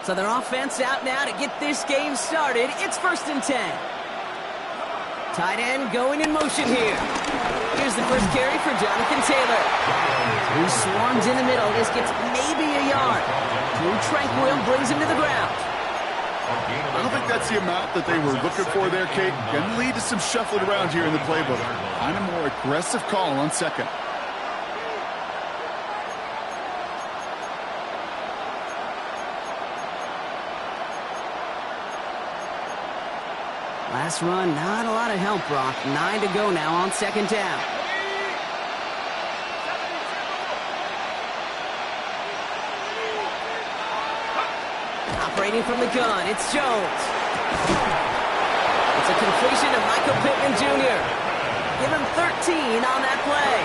So their offense out now to get this game started. It's 1st and 10. Tight end going in motion here. Here's the first carry for Jonathan Taylor, who swarms in the middle. This gets maybe a yard. Drew Tranquil brings him to the ground. I don't think that's the amount that they were looking for there, Kate. Going to lead to some shuffling around here in the playbook. Find a more aggressive call on second. Last run, not a lot of help, Brock. 9 to go now on 2nd down. Operating from the gun, it's Jones. It's a completion of Michael Pittman Jr. Give him 13 on that play.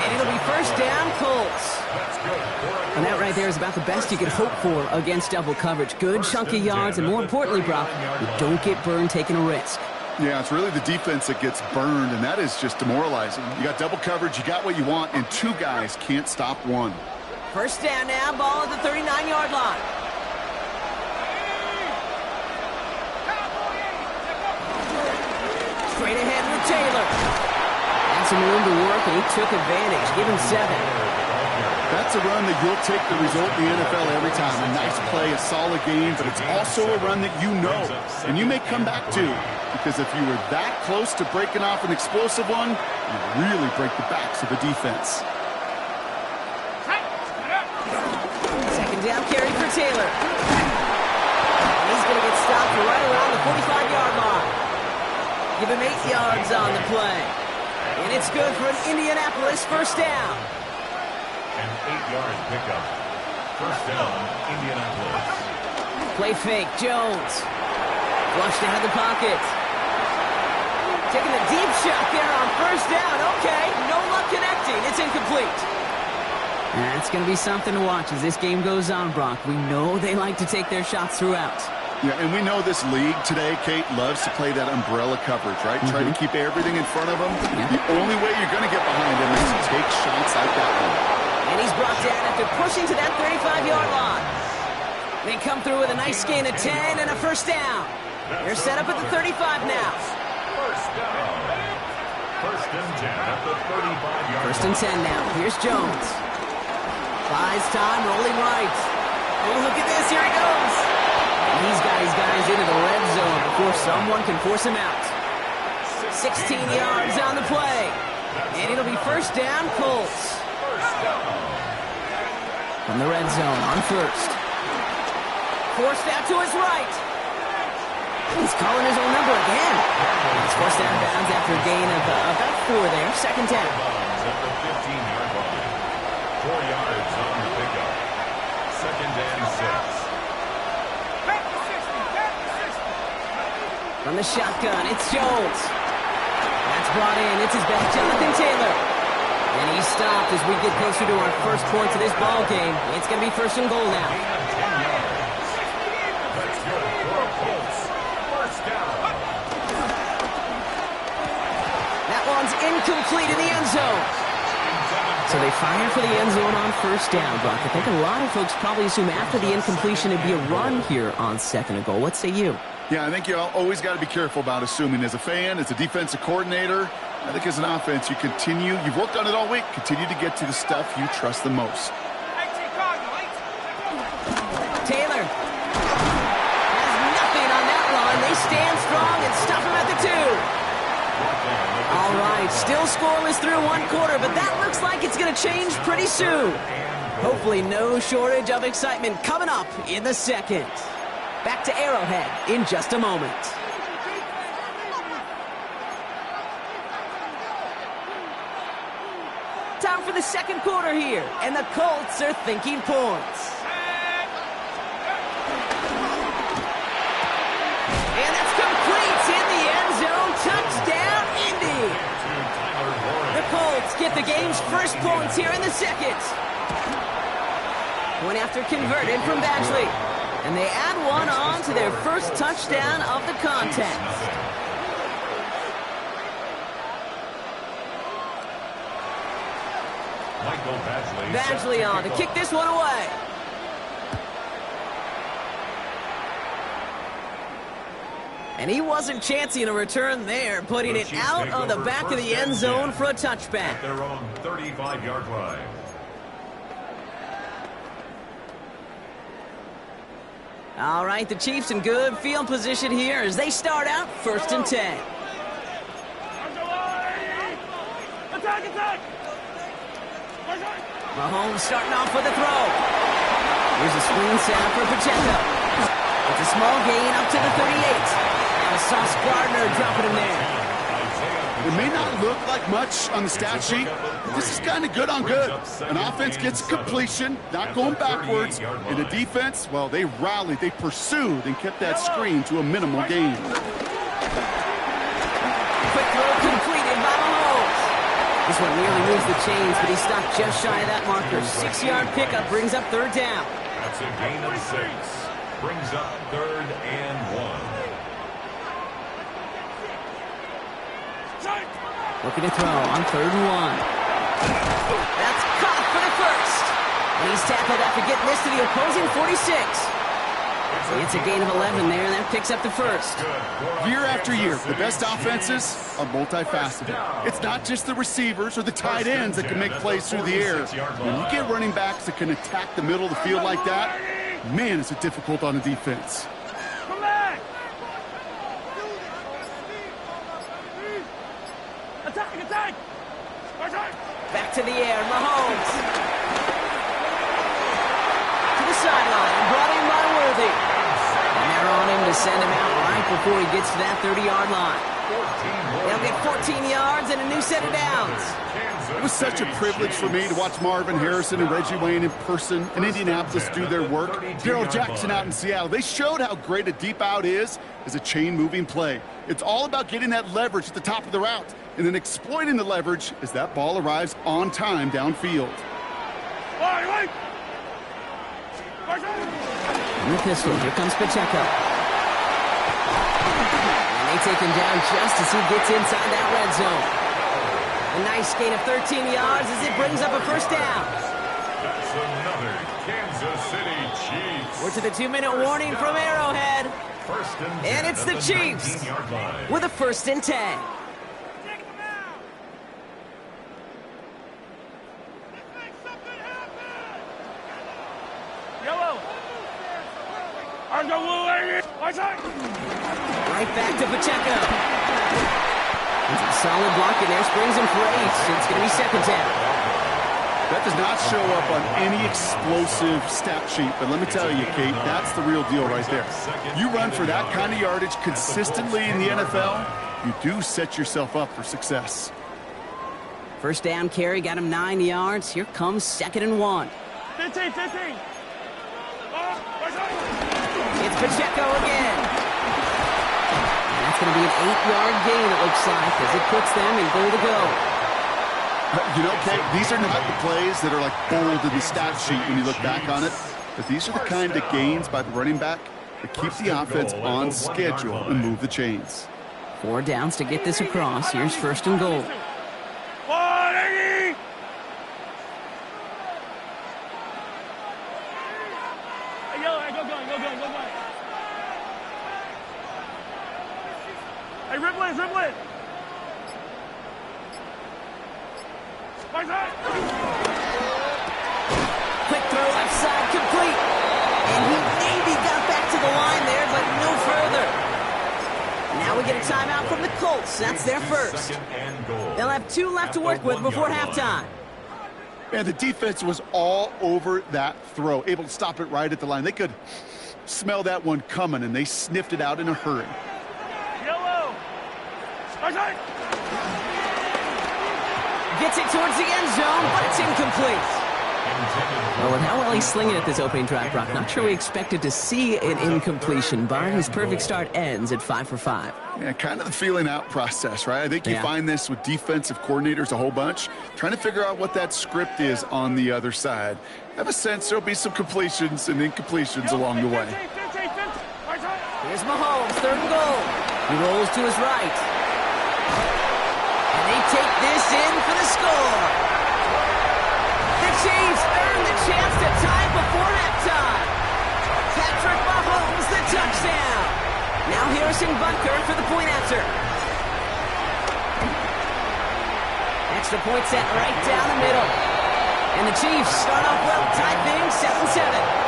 And it'll be 1st down, Colts. And that right there is about the best you could hope for against double coverage. Good chunky yards, and more importantly, Brock, you don't get burned taking a risk. Yeah, it's really the defense that gets burned, and that is just demoralizing. You got double coverage, you got what you want, and 2 guys can't stop 1. 1st down now, ball at the 39-yard line. Straight ahead with Taylor. And some room to work, and he took advantage. Give him 7. That's a run that you'll take the result in the NFL every time. A nice play, a solid game, but it's also a run that you know, and you may come back to, because if you were that close to breaking off an explosive one, you really break the backs of the defense. 2nd down carry for Taylor. And he's going to get stopped right around the 45-yard line. Give him 8 yards on the play. And it's good for an Indianapolis 1st down. An 8-yard pickup. 1st down, Indianapolis. Play fake, Jones. Flushed out of the pocket. Taking a deep shot there on 1st down. Okay, no luck connecting. It's incomplete. That's going to be something to watch as this game goes on, Brock. We know they like to take their shots throughout. Yeah, and we know this league today, Kate, loves to play that umbrella coverage, right? Try to keep everything in front of them. Yeah. The only way you're going to get behind them is to take shots like that one. And he's brought down after pushing to that 35-yard line. They come through with a nice gain of 10 and a 1st down. They're set up at the 35 now. 1st down. 1st and 10 at the 35-yard line. 1st and 10 now. Here's Jones. Buys time, rolling right. Oh, look at this. Here he goes. And he's got his guys into the red zone before someone can force him out. 16 yards on the play. And it'll be 1st down, Colts. From the red zone on 1st. Forced out to his right. He's calling his own number again. He's forced out of bounds after a gain of about 4 there. 2nd down. At the 15-yard line. 4 yards on the pickup. 2nd and 6. From the shotgun, it's Jones. That's brought in. It's his back, Jonathan Taylor. And he's stopped as we get closer to our first points of this ball game. It's going to be 1st and goal now. That one's incomplete in the end zone. So they fire for the end zone on 1st down, Brock. I think a lot of folks probably assume after the incompletion it'd be a run here on 2nd and goal. What say you? Yeah, I think you always got to be careful about assuming. As a fan, as a defensive coordinator, I think as an offense, you've worked on it all week, continue to get to the stuff you trust the most. Taylor has nothing on that run. They stand strong and stop him at the 2. All right, still scoreless through 1 quarter, but that looks like it's going to change pretty soon. Hopefully no shortage of excitement coming up in the 2nd. Back to Arrowhead in just a moment. Time for the 2nd quarter here, and the Colts are thinking points. And that's complete in the end zone. Touchdown, Indy. The Colts get the game's first points here in the 2nd. Point after converted from Badgley. And they add 1 on to their first touchdown of the contest. Badgley on to kick this one away. And he wasn't chancing a return there, putting it out of the back of the end zone for a touchback. At their own 35-yard line. All right, the Chiefs in good field position here as they start out 1st and 10. Attack! Mahomes starting off with a throw. Here's a screen set for Pacheco. It's a small gain up to the 38. And Sauce Gardner dropping him there. It may not look like much on the stat sheet, but this is kind of good on good. An offense gets a completion, not going backwards. And the defense, well, they rallied, they pursued, and kept that screen to a minimal gain. Quick throw completed by Mahomes. This one nearly moves the chains, but he stopped just shy of that marker. 6-yard pickup brings up 3rd down. That's a gain of 6. Brings up 3rd and 1. Looking to throw on 3rd and 1. That's caught for the first. And he's tackled after getting this to the opposing 46. It's a gain of 11 there, and that picks up the first. Year after year, the best offenses are multifaceted. It's not just the receivers or the tight ends that can make plays through the air. When you get running backs that can attack the middle of the field like that, man, is it difficult on the defense. Attack! Back to the air, Mahomes. To the sideline, brought in by Worthy. And they're on him to send him out right before he gets to that 30-yard line. They'll get 14 yards and a new set of downs. It was such a privilege for me to watch Marvin Harrison and Reggie Wayne in person in Indianapolis do their work. Darrell Jackson out in Seattle. They showed how great a deep out is as a chain-moving play. It's all about getting that leverage at the top of the route and then exploiting the leverage as that ball arrives on time downfield. In the pistol, here comes Pacheco. And they take him down just as he gets inside that red zone. A nice gain of 13 yards as it brings up a 1st down. That's another Kansas City Chiefs. We're to the 2-minute warning from Arrowhead. And it's the Chiefs with a 1st and 10. Right back to Pacheco. It's a solid block in there. Springs him for 8. It's going to be 2nd down. That does not show up on any explosive stat sheet, but let me tell you, Kate, that's the real deal right there. You run for that kind of yardage consistently in the NFL, you do set yourself up for success. 1st down carry got him 9 yards. Here comes 2nd and 1. 15. It's Pacheco again. And that's going to be an 8-yard gain, it looks like, as it puts them in goal to go. You know, Kate, these are not the plays that are like bold in the stat sheet when you look back on it, but these are the kind of gains by the running back that keep the offense on schedule and move the chains. 4 downs to get this across. Here's 1st and goal. Hey, Ripley! Quick throw left side, complete. And he maybe got back to the line there, but no further. Now we get a timeout from the Colts. That's their first. They'll have 2 left to work with before halftime. Man, the defense was all over that throw, able to stop it right at the line. They could smell that one coming, and they sniffed it out in a hurry. Gets it towards the end zone, but it's incomplete. Well, and how well he's slinging it this opening drive, Brock. Not sure we expected to see an incompletion, but his perfect start ends at 5 for 5. Yeah, kind of the feeling out process, right? I think you find this with defensive coordinators a whole bunch, trying to figure out what that script is on the other side. I have a sense there'll be some completions and incompletions along the way. Here's Mahomes, 3rd and goal. He rolls to his right. And they take this in for the score. The Chiefs earn the chance to tie before halftime. Patrick Mahomes, the touchdown. Now here's Harrison Butker for the point answer. Extra point set right down the middle. And the Chiefs start off well, tie things 7-7.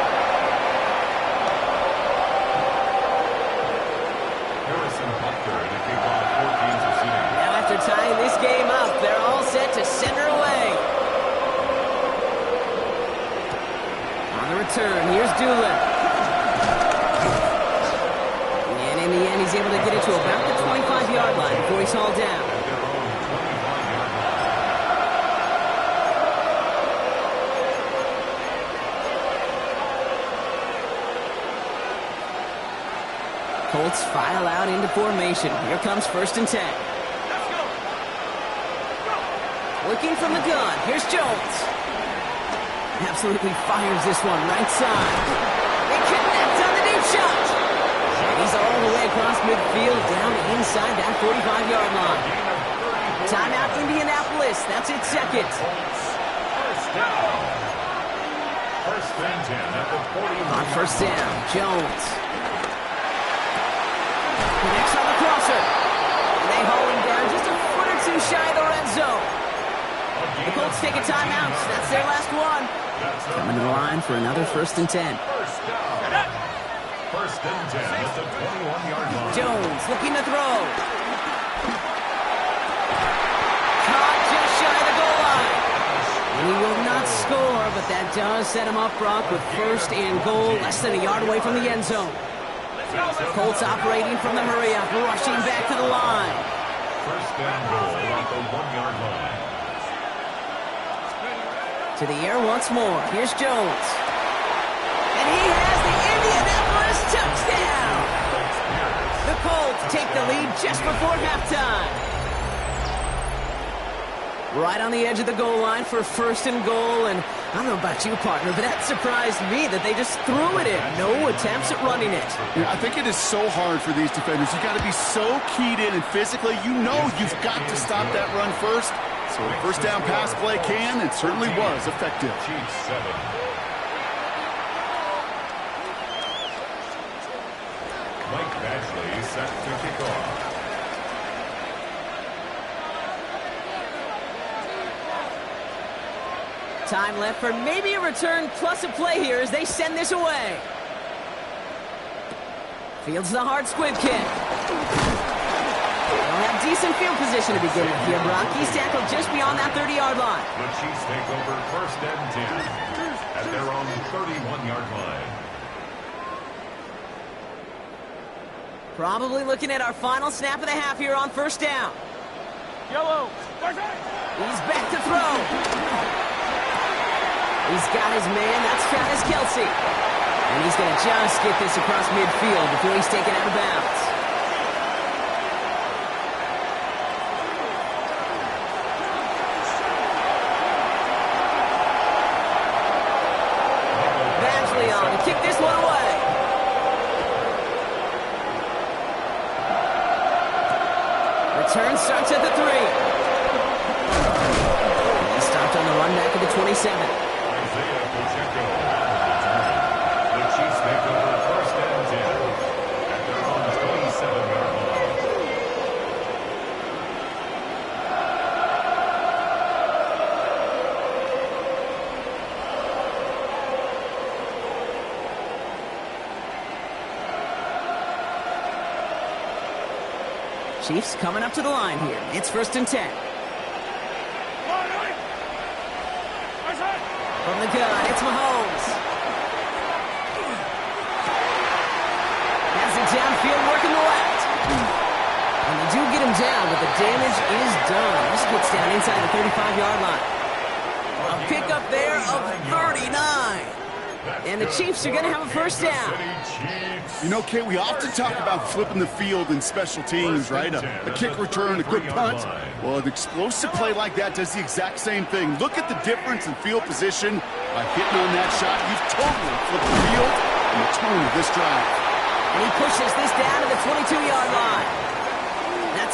Tying this game up, they're all set to send her away. On the return, here's Doolin. And in the end, he's able to get it to about the 25-yard line before he's hauled down. Colts file out into formation. Here comes 1st and 10. Looking from the gun. Here's Jones. Absolutely fires this one right side. They connect on the deep shot. And he's all the way across midfield down inside that 45-yard line. Timeout Indianapolis. That's its second. First down. First and 10 at the 40. On first down, Jones. Connects on the crosser. And they haul him down just a foot or two shy of the red zone. The Colts take a timeout. That's their last one. Coming to the line for another 1st and 10. First down. First and 10 at the 21-yard line. Jones looking to throw. Caught just shy of the goal line. And he will not score, but that does set him up, Brock, with 1st and goal, less than a yard away from the end zone. Colts operating from the hurry-up, rushing back to the line. First and goal at the 1-yard line. To the air once more. Here's Jones. And he has the Indianapolis touchdown. The Colts take the lead just before halftime. Right on the edge of the goal line for 1st and goal. And I don't know about you, partner, but that surprised me that they just threw it in. No attempts at running it. Yeah, I think it is so hard for these defenders. You got to be so keyed in and physically. You know you've got to stop that run first. So a first down pass play can and certainly was effective. Chiefs 7. Mike Badgley set to kick off. Time left for maybe a return plus a play here as they send this away. Fields the hard squib kick. They'll have decent field position to begin with here, Brock. He's tackled just beyond that 30-yard line. The Chiefs take over 1st and 10 at their own 31-yard line. Probably looking at our final snap of the half here on 1st down. Yellow. He's back to throw. He's got his man. That's Travis Kelce. And he's going to just get this across midfield before he's taken out of bounds. Badgley on to kick this one away. Return starts at the 3. He stopped on the run back at the 27. The Chiefs take over 1st and 10 at their own 27-yard line. Chiefs coming up to the line here. It's 1st and 10. From the gun, it's Mahomes. Has it downfield, working the left. And they do get him down, but the damage is done. This gets down inside the 35-yard line. A pickup there of 39. And the Chiefs are going to have a 1st down. You know, Kate, we often talk about flipping the field in special teams, right? A kick return, a good punt. Well, an explosive play like that does the exact same thing. Look at the difference in field position. By hitting on that shot, you've totally flipped the field and the tone of this drive. And he pushes this down to the 22-yard line. That's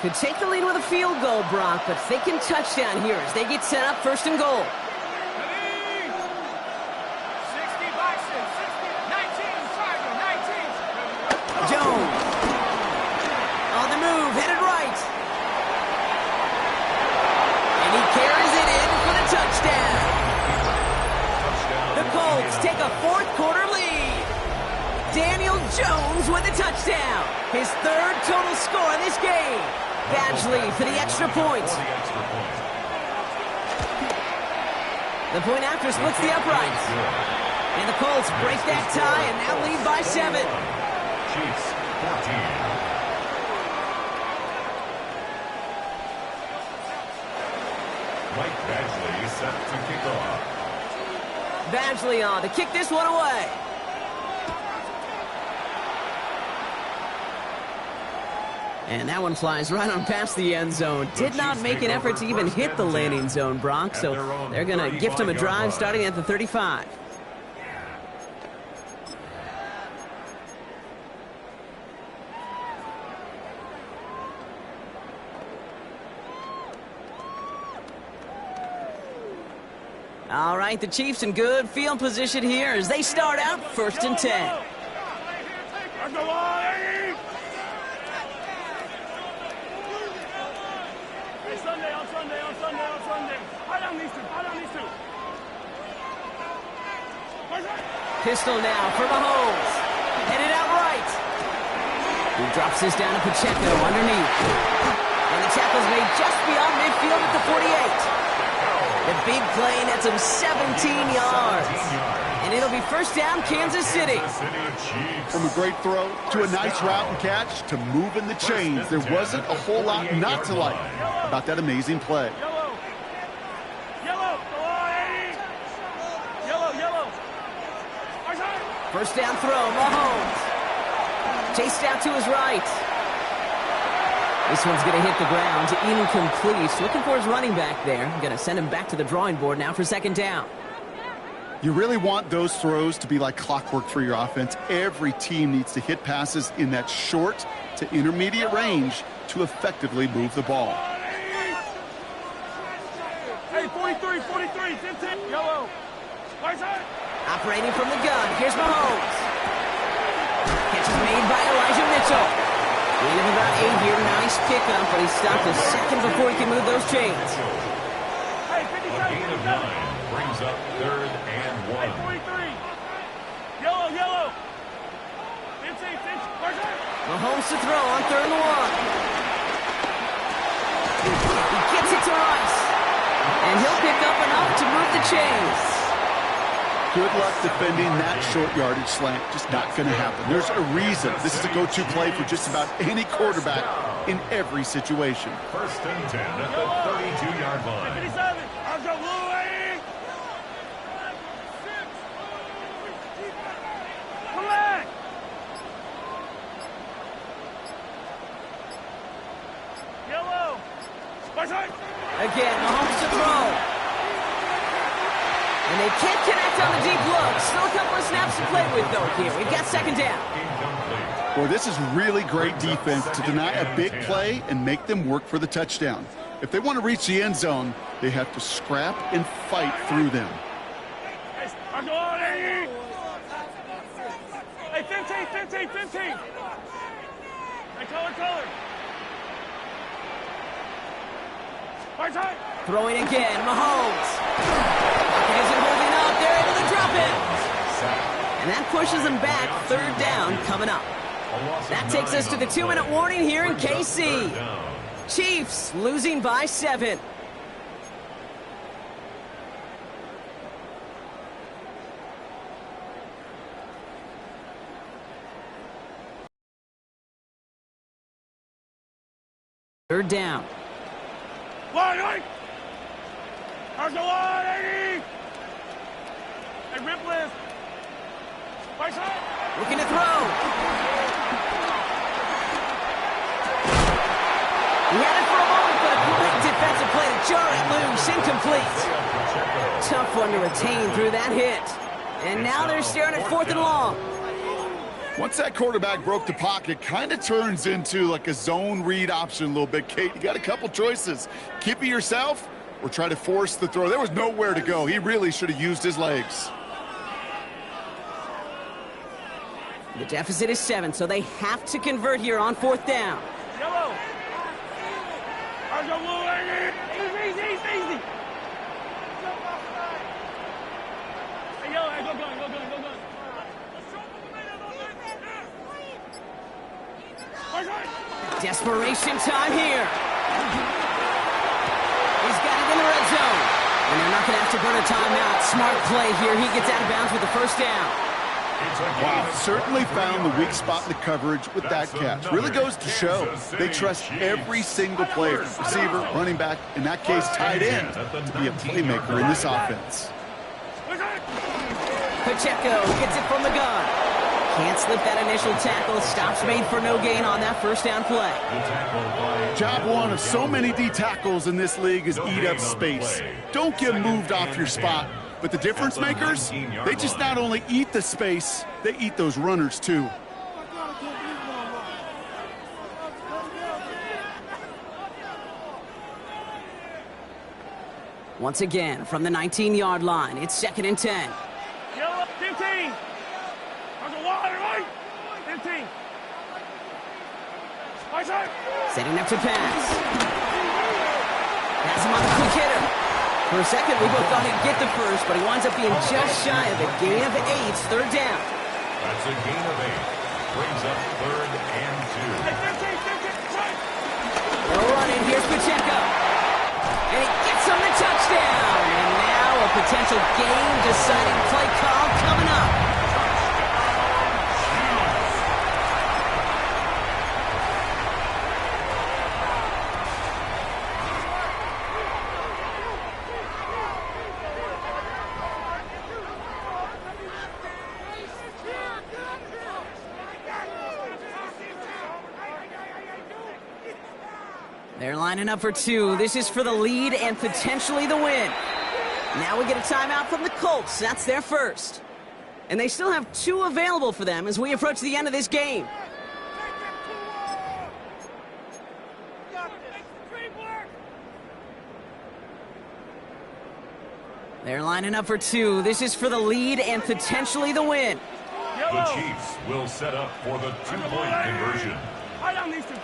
Could take the lead with a field goal, Brock, but thinking touchdown here as they get set up first and goal. Jones. On the move, headed right. And he carries it in for the touchdown. The Colts take a fourth-quarter lead. Daniel Jones with a touchdown. His third total score in this game. Badgley for the extra point. The point after splits the uprights. And the Colts break that tie and now lead by 7. Chiefs 14. Mike Badgley set to kick off. Badgley on to kick this one away. And that one flies right on past the end zone. Did not make an effort to even hit the landing zone, Brock, so they're going to gift him a drive starting at the 35. All right, the Chiefs in good field position here as they start out first and 10. Hey, Sunday, on Sunday. High down these two. Pistol now for Mahomes. Headed out right. He drops this down to Pacheco underneath. And the tackle's made just beyond midfield at the 48. The big play nets him 17 yards. And it'll be first down, Kansas City. From a great throw to a nice route and catch to moving the chains, there wasn't a whole lot not to like about that amazing play. Yellow. First down throw, Mahomes. Chased out to his right. This one's going to hit the ground, incomplete. Looking for his running back there. Going to send him back to the drawing board now for second down. You really want those throws to be like clockwork for your offense. Every team needs to hit passes in that short to intermediate range to effectively move the ball. Hey, 43, 15, yellow. Operating from the gun, here's Mahomes. Catch is made by Elijah Mitchell. Gain of about 8 here, nice pickup, but he stopped a second before he can move those chains. Hey, A gain of 9 brings up 3rd and 1. Hey, 43. Yellow. 15. Mahomes to throw on 3rd and 1. He gets it to Rice. And he'll pick up enough to move the chains. Good luck defending that short yardage slant. Just not going to happen. There's a reason this is a go-to play for just about any quarterback in every situation. First and 10 at the 32-yard line. 57. I'll go Louis. Come back. Yellow. Again, Mahomes to throw. And they can't connect on the deep look. Still a couple of snaps to play with, though, here. We've got second down. Boy, this is really great defense to deny a big play and make them work for the touchdown. If they want to reach the end zone, they have to scrap and fight through them. Hey, 15. Hey, color. Throwing again, Mahomes. He isn't holding up. They're able to drop it. And that pushes them back. 3rd down coming up. That takes us to the 2-minute warning here in KC. Chiefs losing by 7. Third down. Line. Hey, rip list. Looking to throw. He had it for a moment, but a great defensive play to jar it loose. Incomplete. Tough one to retain through that hit. And now they're staring at 4th and long. Once that quarterback broke the pocket, kind of turns into like a zone read option a little bit. Kate, you got a couple choices. Keep it yourself or try to force the throw. There was nowhere to go. He really should have used his legs. The deficit is 7, so they have to convert here on 4th down. Yellow. Easy. Hey, yellow, hey, go gun. Desperation time here. He's got it in the red zone. And they're not going to have to burn a timeout. Smart play here. He gets out of bounds with the first down. Wow, certainly found the weak spot in the coverage with that catch. Really goes to show they trust every single player, receiver, running back, in that case tight end, to be a playmaker in this offense. Pacheco gets it from the gun. Can't slip that initial tackle. Stops made for no gain on that first down play. Job one of so many D tackles in this league is eat up space. Don't get moved off your spot. But the difference makers, they just not only eat the space, they eat those runners too. Once again, from the 19-yard line, it's 2nd and 10. Yellow, 15. Water, right? 15. Setting up to pass. Has him on the quick hitter. For a second, we both thought he'd get the first, but he winds up being just shy of a gain of 8. 3rd down. That's a gain of 8. Brings up 3rd and 2. They'll run it. Here's Pacheco. And he gets him the touchdown. And now a potential game-deciding play call coming up. They're lining up for 2. This is for the lead and potentially the win. Now we get a timeout from the Colts. That's their first. And they still have 2 available for them as we approach the end of this game. They're lining up for 2. This is for the lead and potentially the win. The Chiefs will set up for the 2-point conversion. Fire down these two.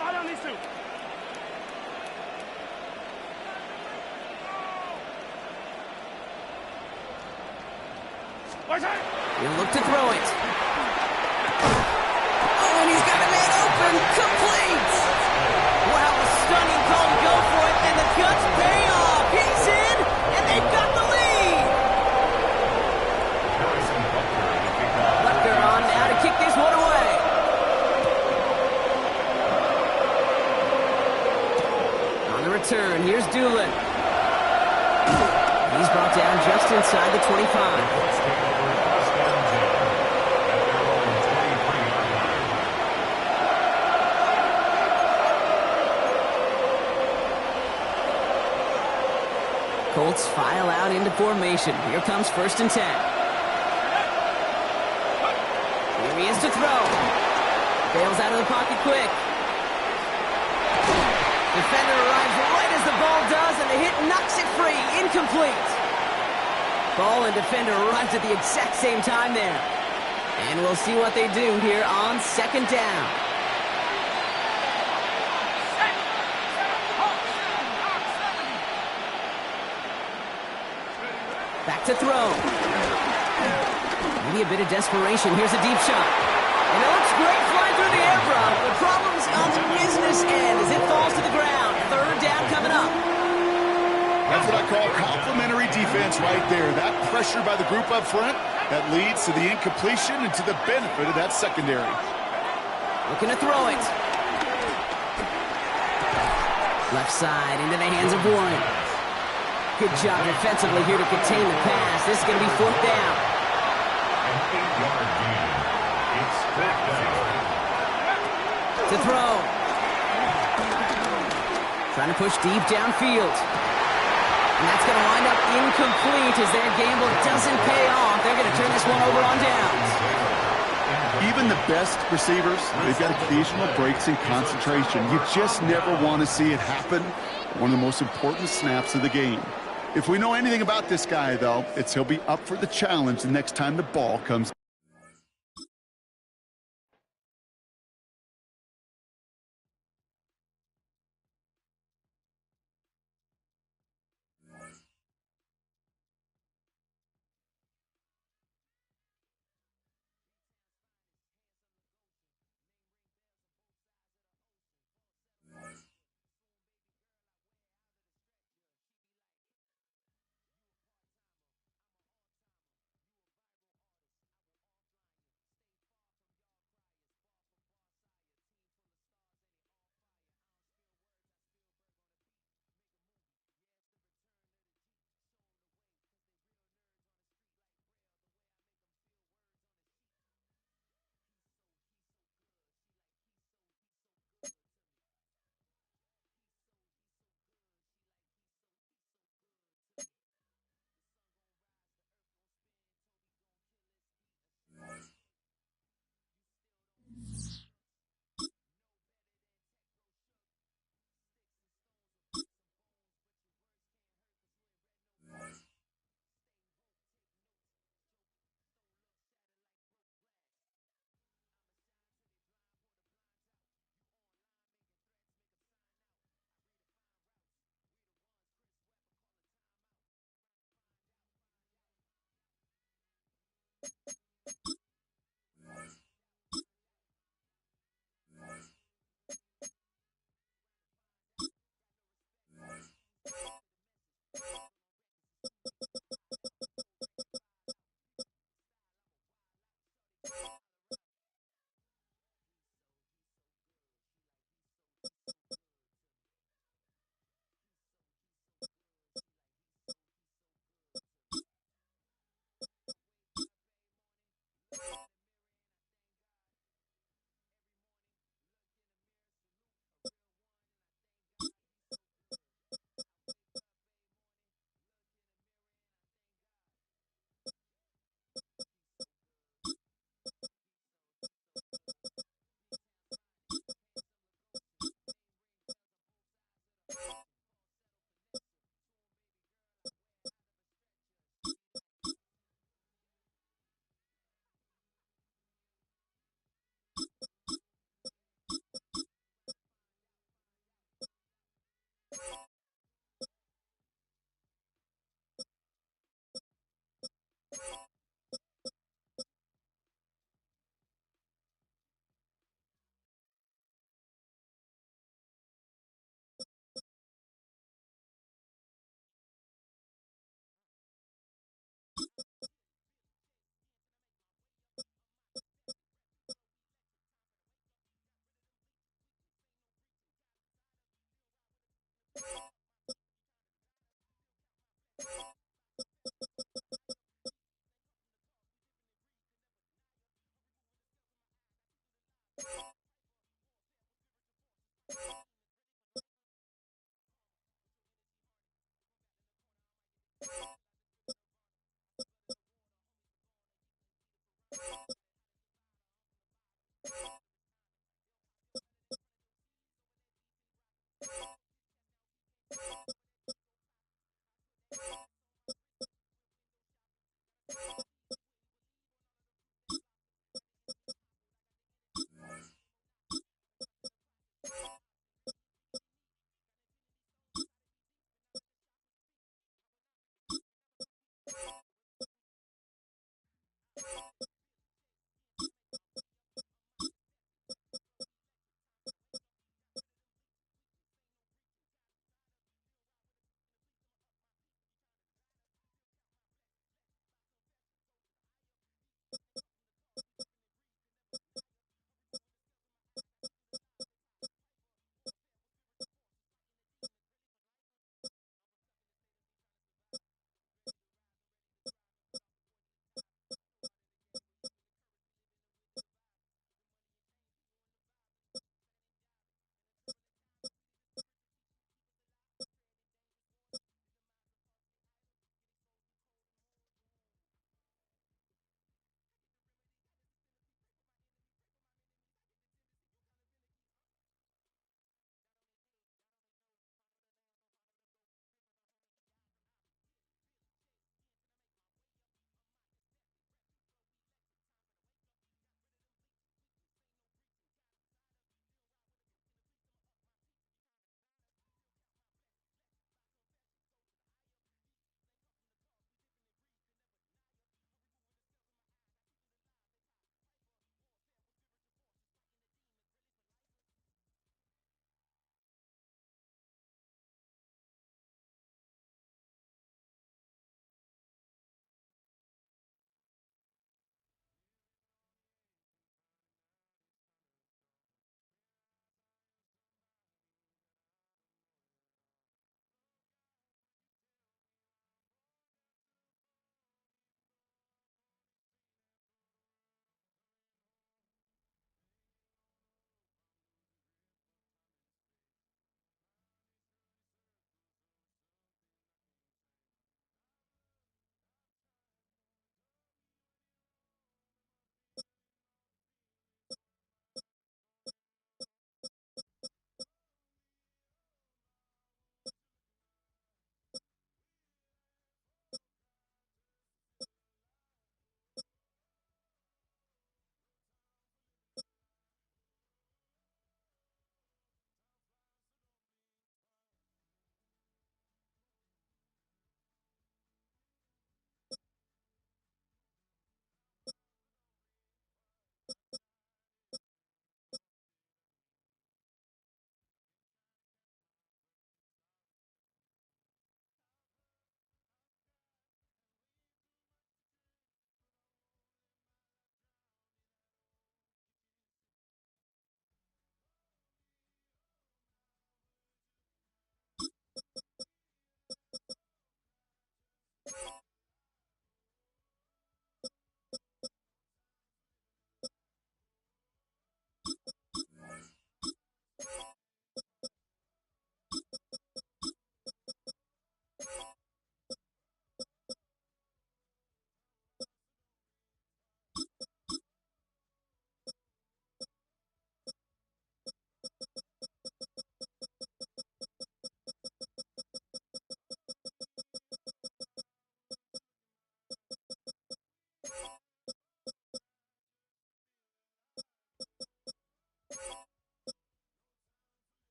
He'll look to throw it. Oh, and he's got a man open. Complete. Wow, a stunning call to go for it, and the cuts pay off. He's in, and they've got the lead. Butker on now to kick this one away. On the return, here's Doolin. He's brought down just inside the 25. Colts file out into formation. Here comes 1st and 10. Here he is to throw. Bails out of the pocket quick. Defender arrives right as the ball does, and the hit knocks it free. Incomplete. Ball and defender arrives at the exact same time there. And we'll see what they do here on 2nd down. Back to throw. Maybe a bit of desperation. Here's a deep shot. And it looks great flying through the air, Brock. The problem's on the business end as it falls to the ground. 3rd down coming up. That's what I call complimentary defense right there. That pressure by the group up front, that leads to the incompletion and to the benefit of that secondary. Looking to throw it. Left side into the hands of Warren. Good job defensively here to contain the pass. This is going to be 4th down. An 8-yard gain. It's 4th down. To throw. Trying to push deep downfield. And that's going to wind up incomplete as their gamble doesn't pay off. They're going to turn this one over on downs. Even the best receivers, they've got occasional breaks in concentration. You just never want to see it happen. One of the most important snaps of the game. If we know anything about this guy, though, it's he'll be up for the challenge the next time the ball comes.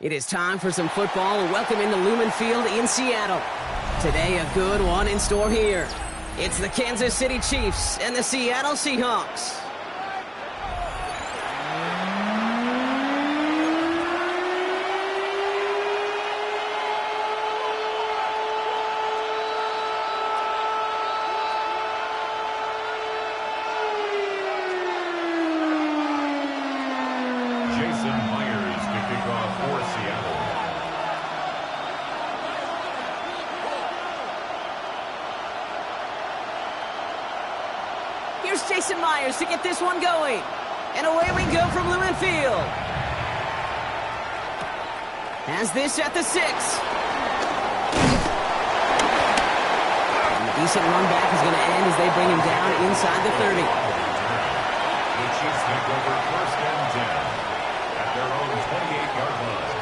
It is time for some football. Welcome into Lumen Field in Seattle. Today, a good one in store here. It's the Kansas City Chiefs and the Seattle Seahawks. Here's Jason Myers to get this one going. And away we go from Lumen Field. Has this at the 6. And a decent run back is going to end as they bring him down inside the 30. The Chiefs take over 1st and 10 at their own 28-yard line.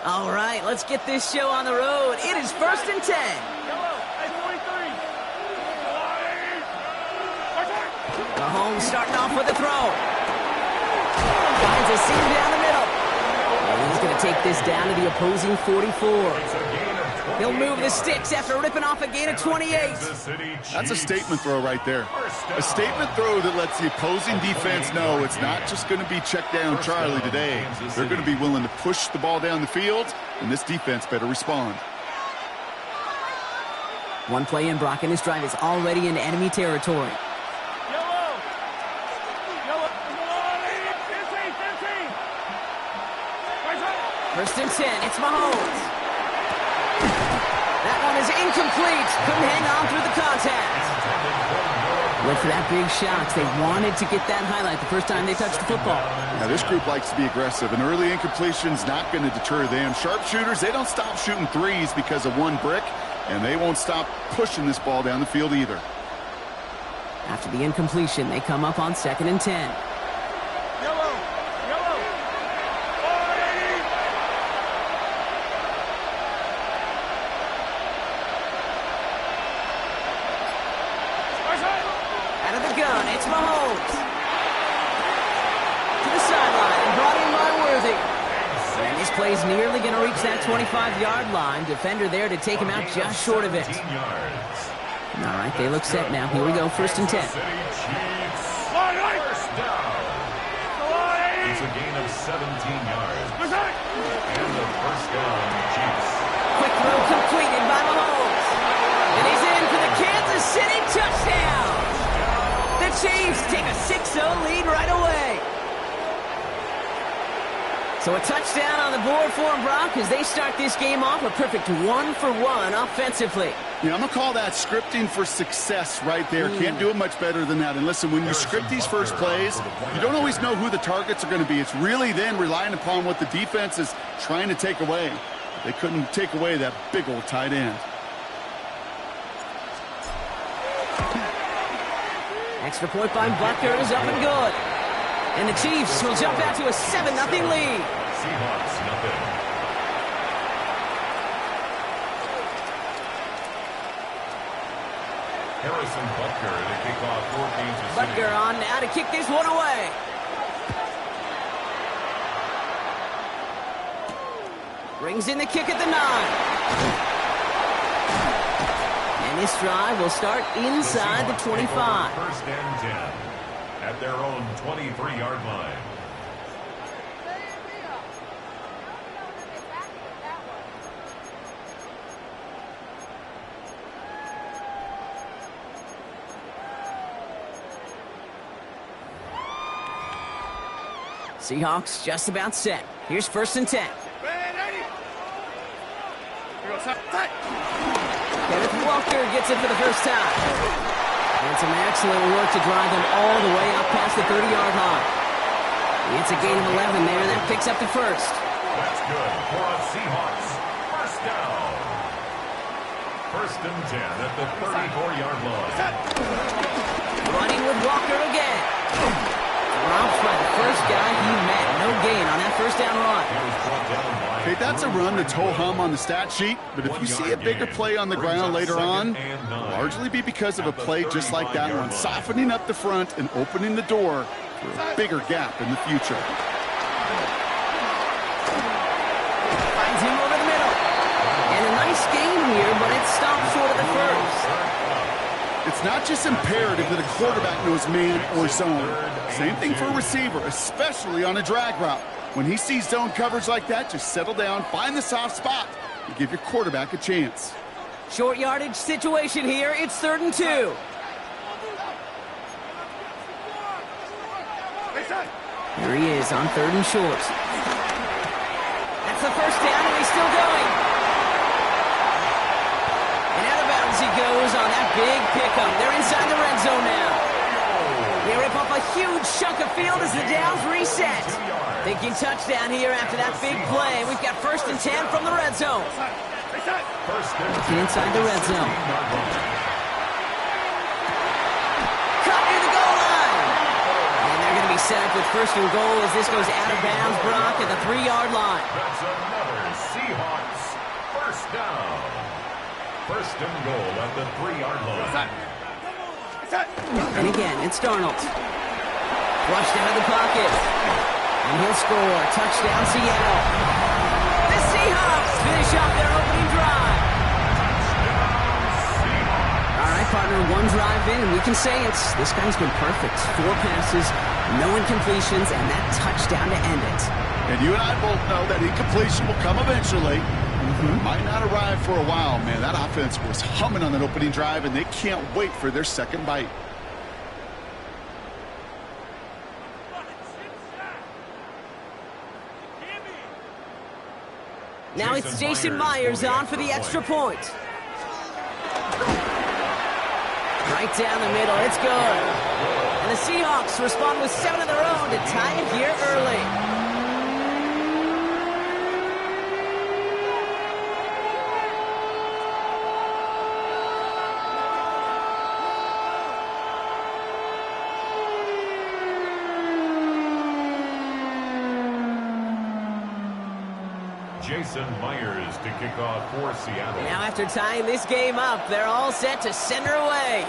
All right, let's get this show on the road. It is 1st and 10. Mahomes starting off with a throw. Finds a seam down the middle. And he's going to take this down to the opposing 44. He'll move the sticks after ripping off a gain of 28. That's a statement throw right there. A statement throw that lets the opposing defense know it's not just going to be check down Charlie today. They're going to be willing to push the ball down the field, and this defense better respond. One play in, Brock, and his drive is already in enemy territory. First and 10, it's Mahomes. That one is incomplete. Couldn't hang on through the contact. Went for that big shot. They wanted to get that highlight the first time they touched the football. Now, this group likes to be aggressive, and early incompletion's not going to deter them. Sharpshooters, they don't stop shooting threes because of one brick, and they won't stop pushing this ball down the field either. After the incompletion, they come up on 2nd and 10. Out of the gun, it's Mahomes. To the sideline, and brought in by Worthy. And this play's nearly going to reach that 25-yard line. Defender there to take him out just short of it. All right, they look set now. Here we go, 1st and 10. It's a gain of 17 yards. And the first down, Chiefs. Quick throw completed by Mahomes. And he's in for the Kansas City touchdown. The Chiefs take a 6-0 lead right away. So a touchdown on the board for them, Brock, as they start this game off a perfect 1-for-1 offensively. Yeah, I'm going to call that scripting for success right there. Can't do it much better than that. And listen, when you script these first plays, you don't always know who the targets are going to be. It's really then relying upon what the defense is trying to take away. They couldn't take away that big old tight end. Extra point by Butker is up and good. And the Chiefs will jump out to a 7-0 lead. Seahawks, nothing. Harrison Butker to kick off for Kansas City. Butker on now to kick this one away. Brings in the kick at the 9. And this drive will start inside the 25. 1st and 10 at their own 23-yard line. Seahawks just about set. Here's 1st and 10. Kenneth Walker gets it for the first time. And some excellent work to drive them all the way up past the 30-yard line. It's a gain of 11 there. That picks up the first. That's good for a Seahawks. First down. 1st and 10 at the 34-yard line. Running with Walker again. Dropped by the first guy he met. No gain on that first down run. Okay, that's a run that's ho-hum on the stat sheet, but if you see a bigger play on the ground later on, it'll largely be because of a play just like that one, softening up the front and opening the door for a bigger gap in the future. Finds him over the middle. And a nice gain here, but it stops short of the first. It's not just imperative that a quarterback knows man or zone. Same thing for a receiver, especially on a drag route. When he sees zone coverage like that, just settle down, find the soft spot, and give your quarterback a chance. Short yardage situation here. It's 3rd and 2. Here he is on 3rd and short. That's the first down, and he's still going. And out of bounds he goes on that big pickup. They're inside the red zone now. They rip off a huge chunk of field as the downs reset. Thinking touchdown here after that big play. We've got 1st and 10 from the red zone. Inside the red zone. Cut near the goal line. And they're going to be set up with 1st and goal as this goes out of bounds, Brock, at the 3-yard line. That's another Seahawks first down. 1st and goal at the 3-yard line. And again, it's Darnold. Flushed out of the pocket. And he'll score. Touchdown, Seattle. The Seahawks finish off their opening drive. All right, partner, one drive in, and we can say this guy's been perfect. 4 passes, no incompletions, and that touchdown to end it. And you and I both know that incompletion will come eventually. Might not arrive for a while, man. That offense was humming on that opening drive, and they can't wait for their second bite. Now it's Jason Myers on for the extra point. Right down the middle, it's good. And the Seahawks respond with 7 of their own to tie it here early. Jason Myers to kick off for Seattle. Now after tying this game up, they're all set to send her away.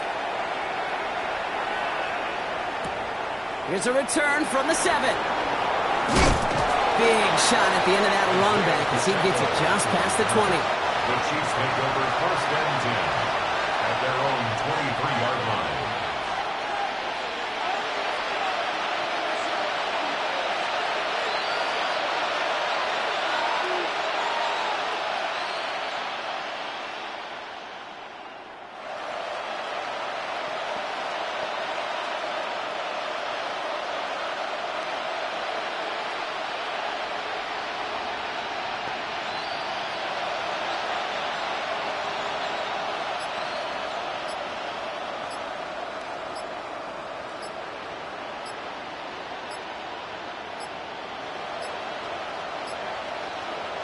Here's a return from the 7. Big shot at the end of that run back as he gets it just past the 20. The Chiefs take over 1st and 10 at their own 23-yard line.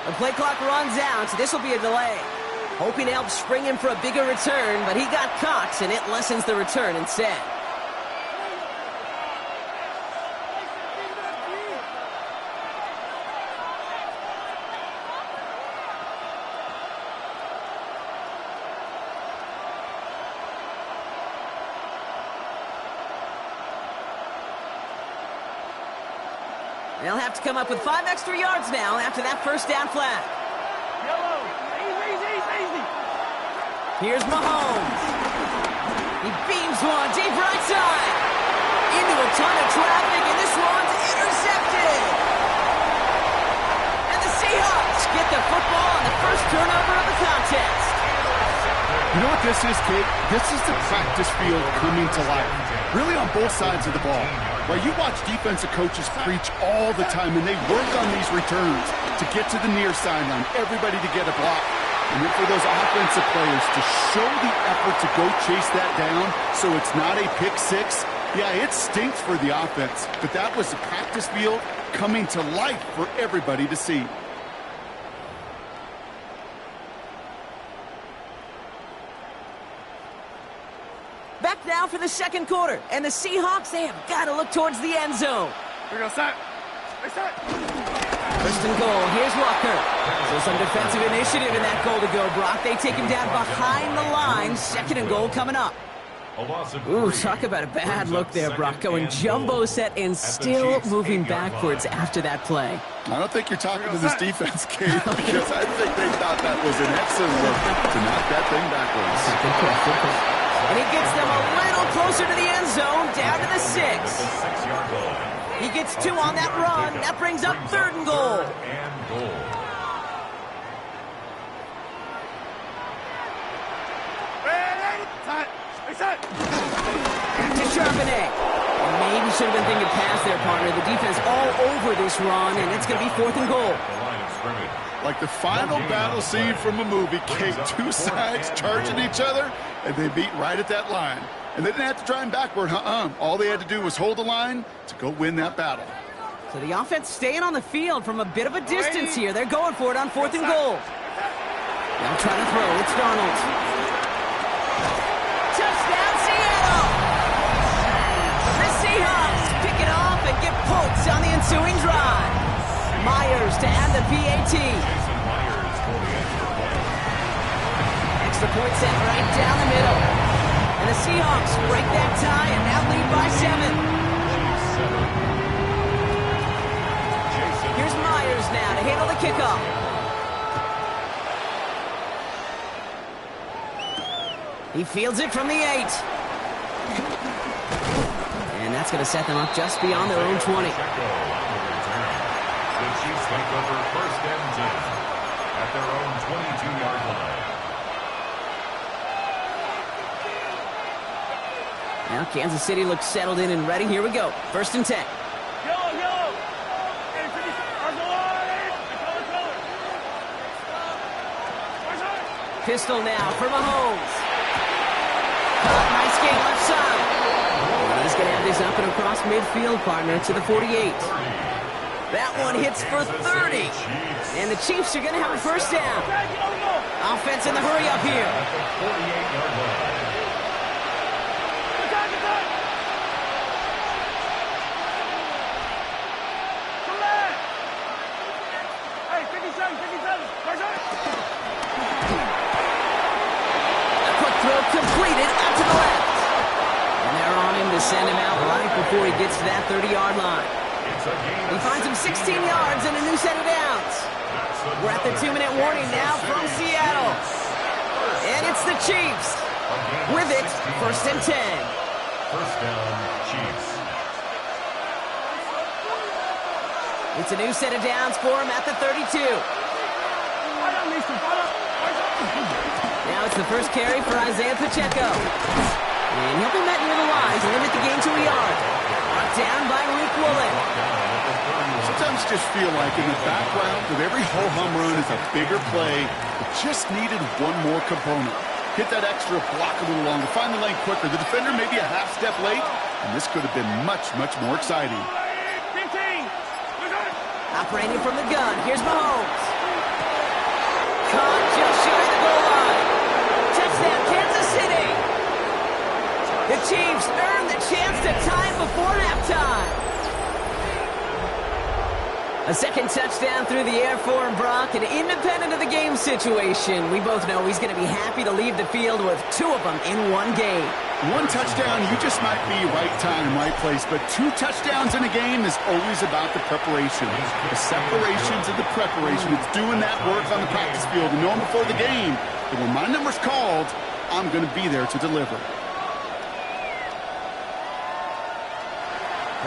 The play clock runs out, so this will be a delay. Hoping to help spring him for a bigger return, but he got caught, and it lessens the return instead. They'll have to come up with 5 extra yards now after that first down flag. Yellow. Easy. Here's Mahomes. He beams one deep right side. Into a ton of traffic, and this one's intercepted. And the Seahawks get the football on the first turnover of the contest. You know what this is, Kate? This is the practice field coming to life. Really on both sides of the ball. Right, you watch defensive coaches preach all the time, and they work on these returns to get to the near sideline, everybody to get a block. And then for those offensive players to show the effort to go chase that down so it's not a pick six, yeah, it stinks for the offense. But that was the practice field coming to life for everybody to see. Back now for the second quarter, and the Seahawks, they have got to look towards the end zone. First and goal. Here's Walker. So some defensive initiative in that goal to go, Brock. They take him down behind the line. Second and goal coming up. Ooh, talk about a bad look there, Brock. Going jumbo set and still moving backwards after that play. I don't think you're talking to this defense, Kate, because I think they thought that was an excellent look to knock that thing backwards. Good call, good call. And he gets them a little closer to the end zone, down to the 6. He gets 2 on that run. That brings up 3rd and goal. To Charbonnet. Maybe should have been thinking pass there, partner. The defense all over this run, and it's going to be 4th and goal. Like the final battle scene from a movie, Kate, 2 sides charging each other, and they beat right at that line. And they didn't have to drive backward, All they had to do was hold the line to go win that battle. So the offense staying on the field from a bit of a distance here. They're going for it on 4th and goal. Now trying to throw. It's Darnold. Touchdown, Seattle! The Seahawks pick it off and get points on the ensuing drive. Myers to add the PAT. Extra point set right down the middle. And the Seahawks break that tie and now lead by 7. Here's Myers now to handle the kickoff. He fields it from the 8. And that's going to set them up just beyond their own 20. The Chiefs take over 1st and 10 at their own 22-yard line. Now Kansas City looks settled in and ready. Here we go. 1st and 10. Yellow. Hey, finish. Pistol now for Mahomes. Nice game left side. And he's going to have this up and across midfield, partner, to the 48. That one hits for 30. And the Chiefs are going to have a 1st down. Offense in the hurry up here. A quick throw completed out to the left. And they're on him to send him out right before he gets to that 30-yard line. He finds him 16 yards and a new set of downs. We're at the 2-minute warning now from Seattle. And it's the Chiefs. With it, 1st and 10. 1st down, Chiefs. It's a new set of downs for him at the 32. Now it's the first carry for Isaiah Pacheco. And he'll be met near the line to limit the gain to a yard. Brought down by Rick Woolen. Sometimes you just feel like in the background with every ho-hum run is a bigger play. It just needed one more component. Hit that extra block a little longer, find the lane quicker. The defender maybe a half step late, and this could have been much, much more exciting. Operating from the gun, here's Mahomes. Caught just shy of the goal line. Touchdown, Kansas City. The Chiefs earn the chance to tie it before halftime. A second touchdown through the air for him, Brock, and independent of the game situation, we both know he's going to be happy to leave the field with 2 of them in one game. 1 touchdown, you just might be right time, right place, but 2 touchdowns in a game is always about the preparation. The separations and the preparation. It's doing that work on the practice field and knowing before the game that when my number's called, I'm going to be there to deliver.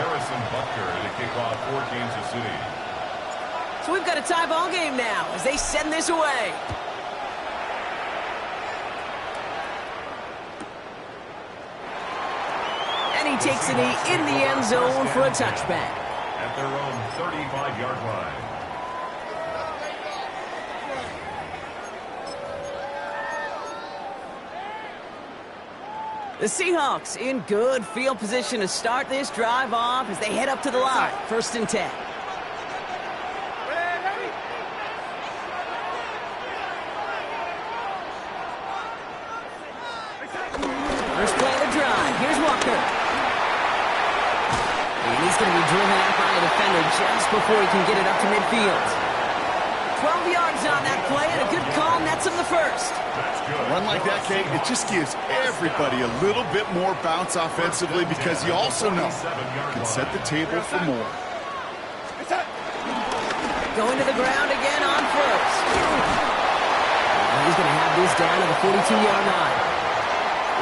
Harrison Butker to kick off for Kansas City. So we've got a tie ball game now as they send this away. And he takes a knee in the end zone for a touchback. At their own 35-yard line. The Seahawks in good field position to start this drive off as they head up to the line. 1st and 10. First play of the drive. Here's Walker. And he's going to be driven out by a defender just before he can get it up to midfield. 12 yards on that play, and a good call nets him the first. A run like that, Kate, it just gives everybody a little bit more bounce offensively because you also know you can set the table for more. Going to the ground again on first. And he's going to have this down to the 42-yard line.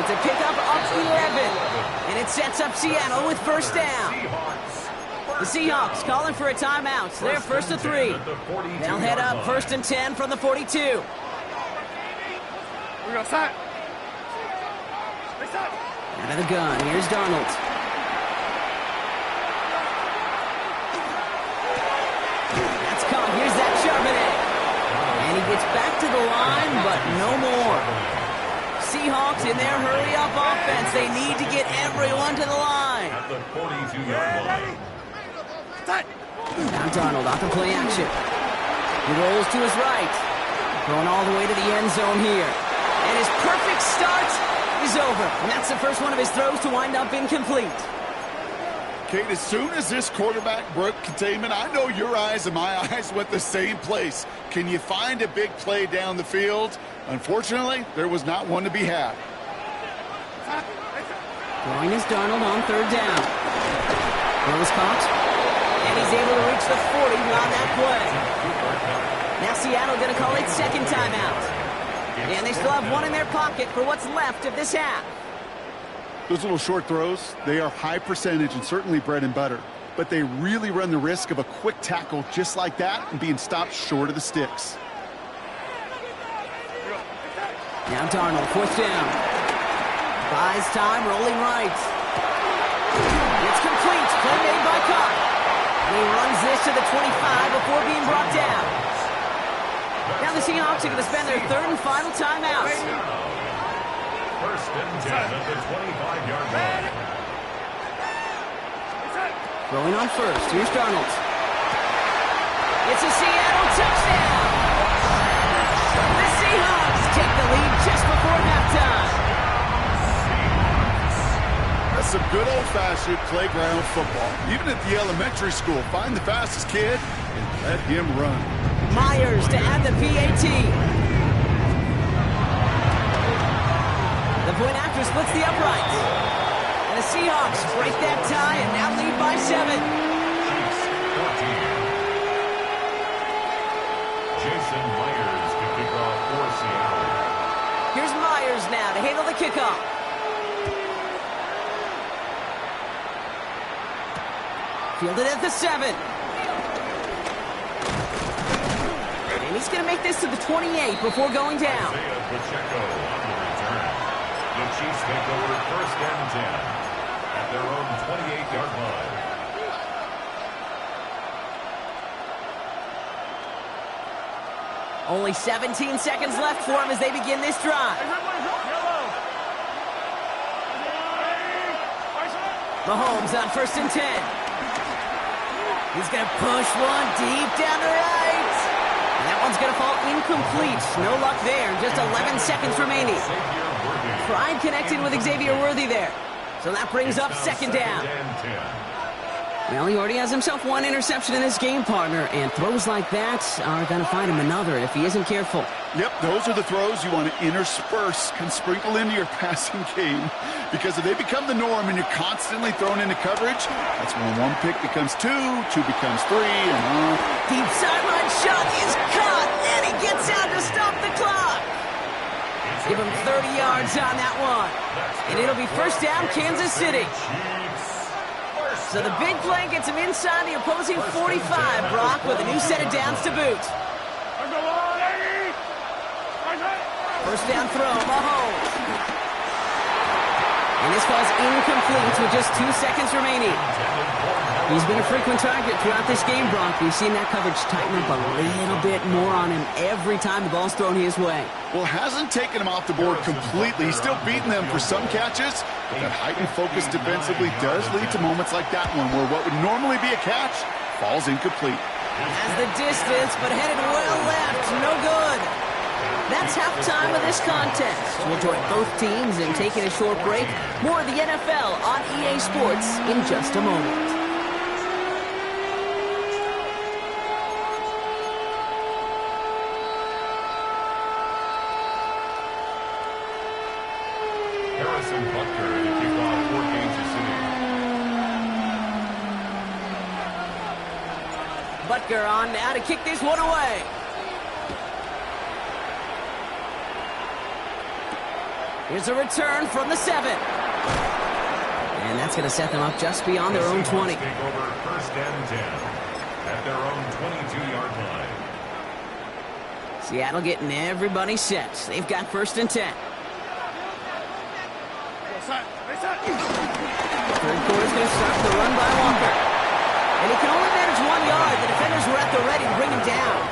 It's a pickup up 11, and it sets up Seattle with first down. The Seahawks calling for a timeout. They're first to 3. They'll head up first and 10 from the 42. Out of the gun, here's Darnold. That's caught. Here's that Charbonnet. And he gets back to the line, but no more. Seahawks in their hurry-up offense. They need to get everyone to the line. At the 42-yard line. Now Darnold off the play action. He rolls to his right. Going all the way to the end zone here. And his perfect start is over. And that's the first one of his throws to wind up incomplete. Kate, as soon as this quarterback broke containment, I know your eyes and my eyes went the same place. Can you find a big play down the field? Unfortunately, there was not one to be had. Throwing is Darnold on third down. Throw is caught. And he's able to reach the 40 on that play. Now Seattle going to call it second timeout. And they still have one in their pocket for what's left of this half. Those little short throws, they are high percentage and certainly bread and butter. But they really run the risk of a quick tackle just like that and being stopped short of the sticks. Now Darnold, fourth down. Buys time, rolling right. It's complete. Play made by Cobb. And he runs this to the 25 before being brought down. Now the Seahawks are going to spend their third and final timeout. First and 10 at the 25-yard line. Throwing on first. Here's Darnold. It's a Seattle touchdown. The Seahawks take the lead just before halftime. That's some good old-fashioned playground football. Even at the elementary school, find the fastest kid and let him run. Myers to add the PAT. The point after splits the uprights. And the Seahawks break that tie and now lead by 7. Jason Myers to kick off for Seattle. Here's Myers now to handle the kickoff. Fielded at the 7. And he's going to make this to the 28 before going down. Isaiah Pacheco on the return. The Chiefs take over first and 10 at their own 28-yard line. Only 17 seconds left for him as they begin this drive. Mahomes on first and 10. He's going to push one deep down the right. And that one's going to fall incomplete. No luck there. Just 11 seconds remaining. Pride connected with Xavier Worthy there. So that brings up second down. Well, he already has himself one interception in this game, partner, and throws like that are going to find him another if he isn't careful. Yep, those are the throws you want to intersperse and sprinkle into your passing game, because if they become the norm and you're constantly thrown into coverage, that's when one pick becomes two becomes three, and on. Deep sideline shot is caught, and he gets out to stop the clock. Give him 30 yards on that one, and it'll be first down, Kansas City. So the big play gets him inside the opposing 45, Brock, with a new set of downs to boot. First down throw, Mahomes. And this falls incomplete with just 2 seconds remaining. He's been a frequent target throughout this game, Brock. We've seen that coverage tighten up a little bit more on him every time the ball's thrown his way. Well, hasn't taken him off the board completely. He's still beating them for some catches, but that heightened focus defensively does lead to moments like that one where what would normally be a catch falls incomplete. Has the distance, but headed well left. No good. That's halftime of this contest. We'll join both teams in taking a short break. More of the NFL on EA Sports in just a moment. Butker on now to kick this one away. Here's a return from the 7. And that's going to set them up just beyond their own 20. Take over first and 10 at their own 22-yard line. Seattle getting everybody set. They've got first and 10. Third quarter's going to start with a run by Walker. And he can only manage 1 yard. The defenders were at the ready to bring him down.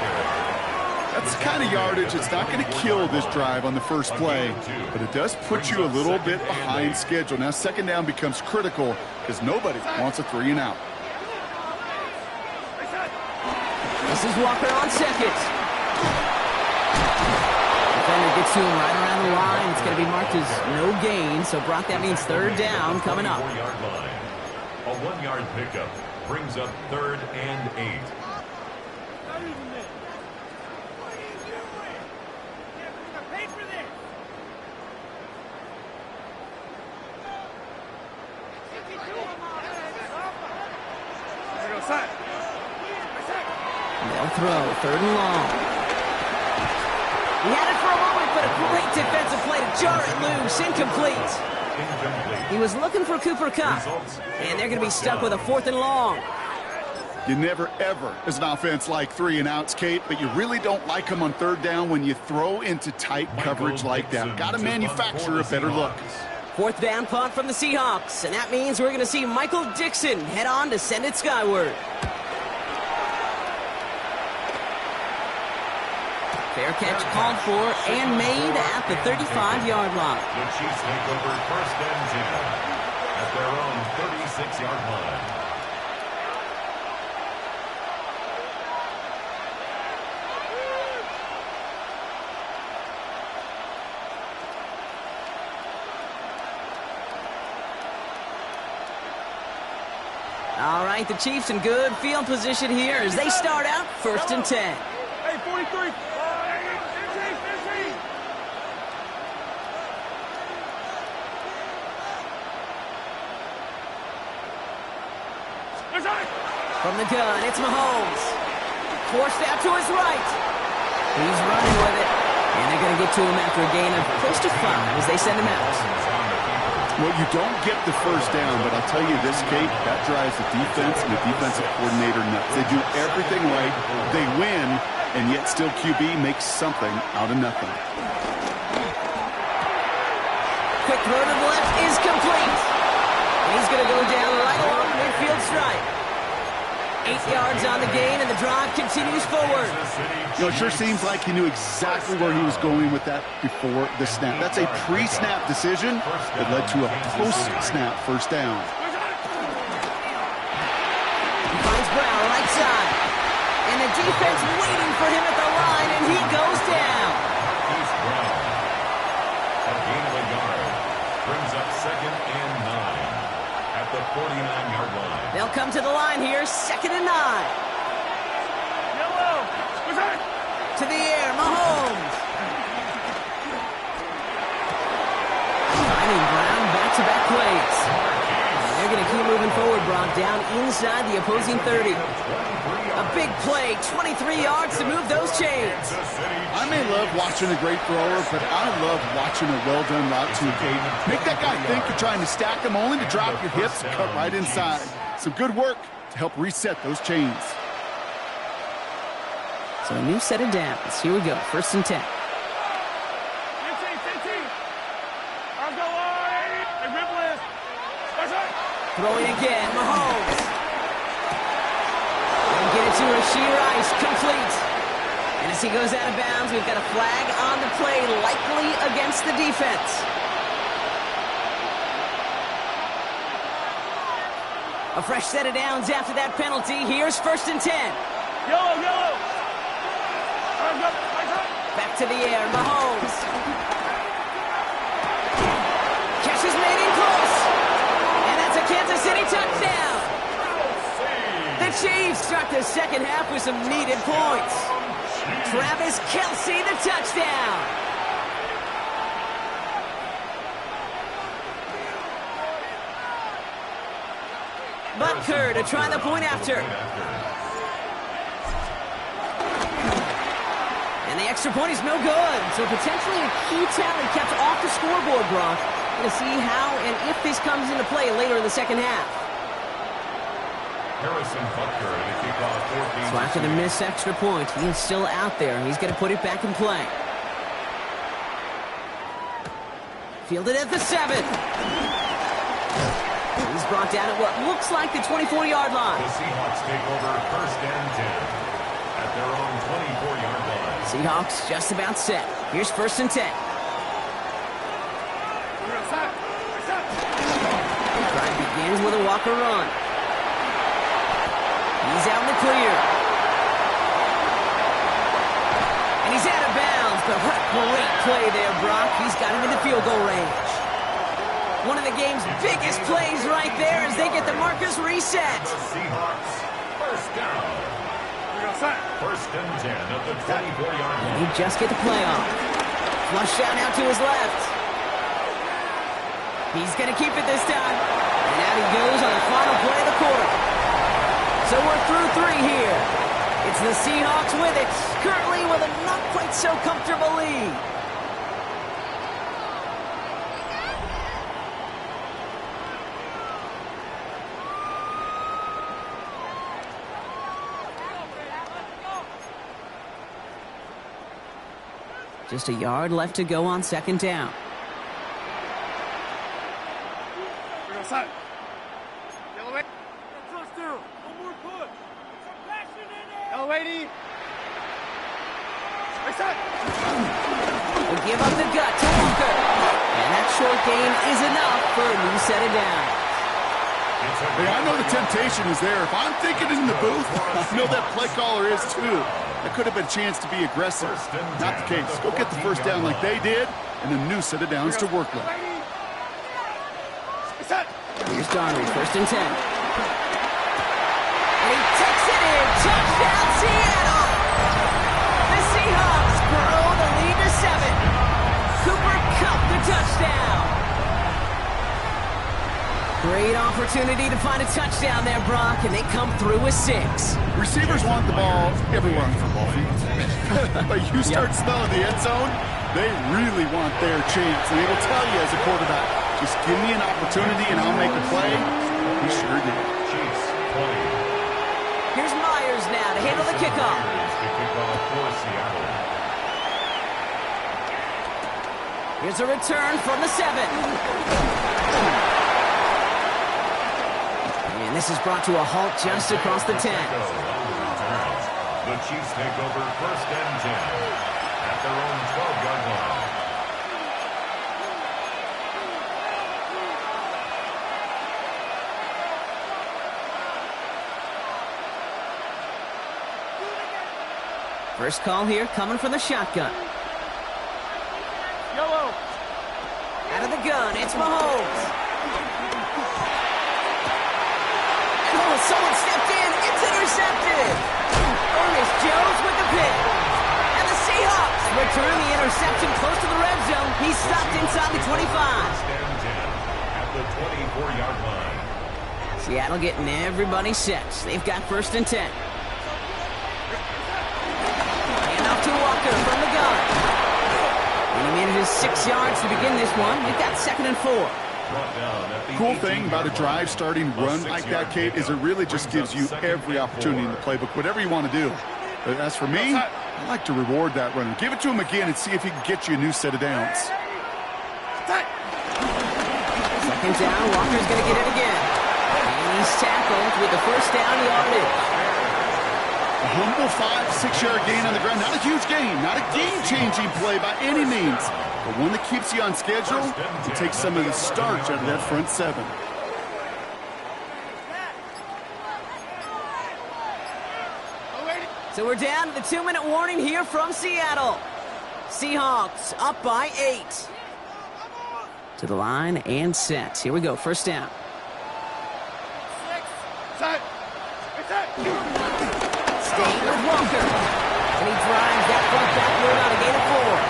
That's the kind of yardage that's not going to kill this drive on the first play, but it does put you a little bit behind schedule. Now second down becomes critical because nobody wants a 3 and out. This is Walker on second. Defender gets to him right around the line. It's going to be marked as no gain, so Brock, that means third down coming up. 4-yard line. A 1-yard pickup brings up 3rd and 8. They'll throw, 3rd and long. He had it for a moment, but a great defensive play to jar it loose. Incomplete. He was looking for Cooper Kupp, and they're going to be stuck with a 4th and long. You never, ever, as an offense, like 3 and outs, Kate, but you really don't like them on 3rd down when you throw into tight coverage like that. Got to manufacture a better look. 4th down punt from the Seahawks, and that means we're going to see Michael Dixon head on to send it skyward. Fair catch called for and made at the 35-yard line. The Chiefs take over first and 10 at their own 36-yard line. All right, the Chiefs in good field position here as they start out first and 10. Hey, 43. From the gun, it's Mahomes. Forced out to his right. He's running with it. And they're going to get to him after a gain of close to 5 as they send him out. Well, you don't get the first down, but I'll tell you this, Kate, that drives the defense and the defensive coordinator nuts. They do everything right. They win, and yet still QB makes something out of nothing. Quick throw to the left is complete. And he's going to go down right along the midfield stripe. 8 yards on the gain, and the drive continues forward. You know, it sure seems like he knew exactly where he was going with that before the snap. That's a pre-snap decision that led to a post-snap first down. He finds Brown right side. And the defense waiting for him at the line, and he goes down. He's Brown. A gain of a yard brings up 2nd and 9 at the 49-yard line. They'll come to the line here, 2nd and 9. Yellow. To the air, Mahomes. Finding Brown back-to-back plays. And they're going to keep moving forward, Brock, down inside the opposing 30. A big play, 23 yards to move those chains. I may love watching a great thrower, but I love watching a well-done route to Kate. Make that guy think you're trying to stack him only to drop your hips and cut right inside. Some good work to help reset those chains. So a new set of downs. Here we go, 1st and 10. 15. I'll go on. Hey, Ripple. Throwing again, Mahomes. And get it to Rashee Rice, complete. And as he goes out of bounds, we've got a flag on the play, likely against the defense. A fresh set of downs after that penalty. Here's 1st and 10. Yellow. Back to the air, Mahomes. Catch is made in close. And that's a Kansas City touchdown. The Chiefs start the second half with some needed points. Travis Kelce, the touchdown. Butker to try the point after. extra point is no good. So potentially a key tally kept off the scoreboard, Brock. Going to see how and if this comes into play later in the second half. Harrison Butker to kick off 14. So after the missed extra point, he is still out there. He's going to put it back in play. Fielded at the 7. He's brought down at what looks like the 24-yard line. The Seahawks take over first and 10 at their own 24-yard line. Seahawks just about set. Here's first and 10. Drive begins with a Walker run. He's out in the clear. And he's out of bounds, but what a great play there, Brock. He's got him in the field goal range. One of the game's biggest plays right there as they get the markers reset. The Seahawks first down. First and 10 at the 24-yard line. He just get the play off. Flush down out to his left. He's going to keep it this time. And out he goes on the final play of the quarter. So we're through 3 here. It's the Seahawks with it, currently with a not quite so comfortable lead. Just a yard left to go on second down. Will give up the gut to Walker. And that short gain is enough for a new set of downs. Hey, I know the temptation is there. If I'm thinking in the booth, I know that play caller is too. That could have been a chance to be aggressive. Not the case. Go get the first down like they did, and a new set of downs to work with. Here's Darnold, first and 10. And he takes it in. Touchdown, Seattle! The Seahawks grow the lead to 7. Cooper Kupp, the touchdown. Great opportunity to find a touchdown there, Brock, and they come through with 6. Receivers want the ball everywhere on the football field. But you start smelling the end zone, they really want their chance. And they will tell you as a quarterback, just give me an opportunity and I'll make a play. He sure did. Chiefs play. Here's Myers now to handle the kickoff. The kickoff for Seattle. Here's a return from the 7. And this is brought to a halt just across the 10. The Chiefs take over first and 10 at their own 12-yard line. First call here coming from the shotgun. Yellow. Out of the gun, it's Mahomes. And oh, someone stepped in. It's intercepted. Ernest Jones with the pick. And the Seahawks return the interception close to the red zone. He's stopped inside the 25. First and 10 at the 24-yard line. Seattle getting everybody set. They've got first and 10. Handoff to Walker from the gun. And he manages 6 yards to begin this one. We've got second and 4. Cool thing about a drive starting run like that, Kate, is it really just gives you every opportunity in the playbook, whatever you want to do. But as for me, I like to reward that runner. Give it to him again and see if he can get you a new set of downs. Second down, Walker's going to get it again. And he's tackled with the first down yardage. A humble 5-6 yard gain on the ground. Not a huge gain, not a game-changing play by any means, but one that keeps you on schedule and takes some of the starch out of that front 7. So we're down to the 2-minute warning here from Seattle. Seahawks up by 8. To the line and set. Here we go, first down. Staying with Walker. And he drives that front backward on a gain of 4.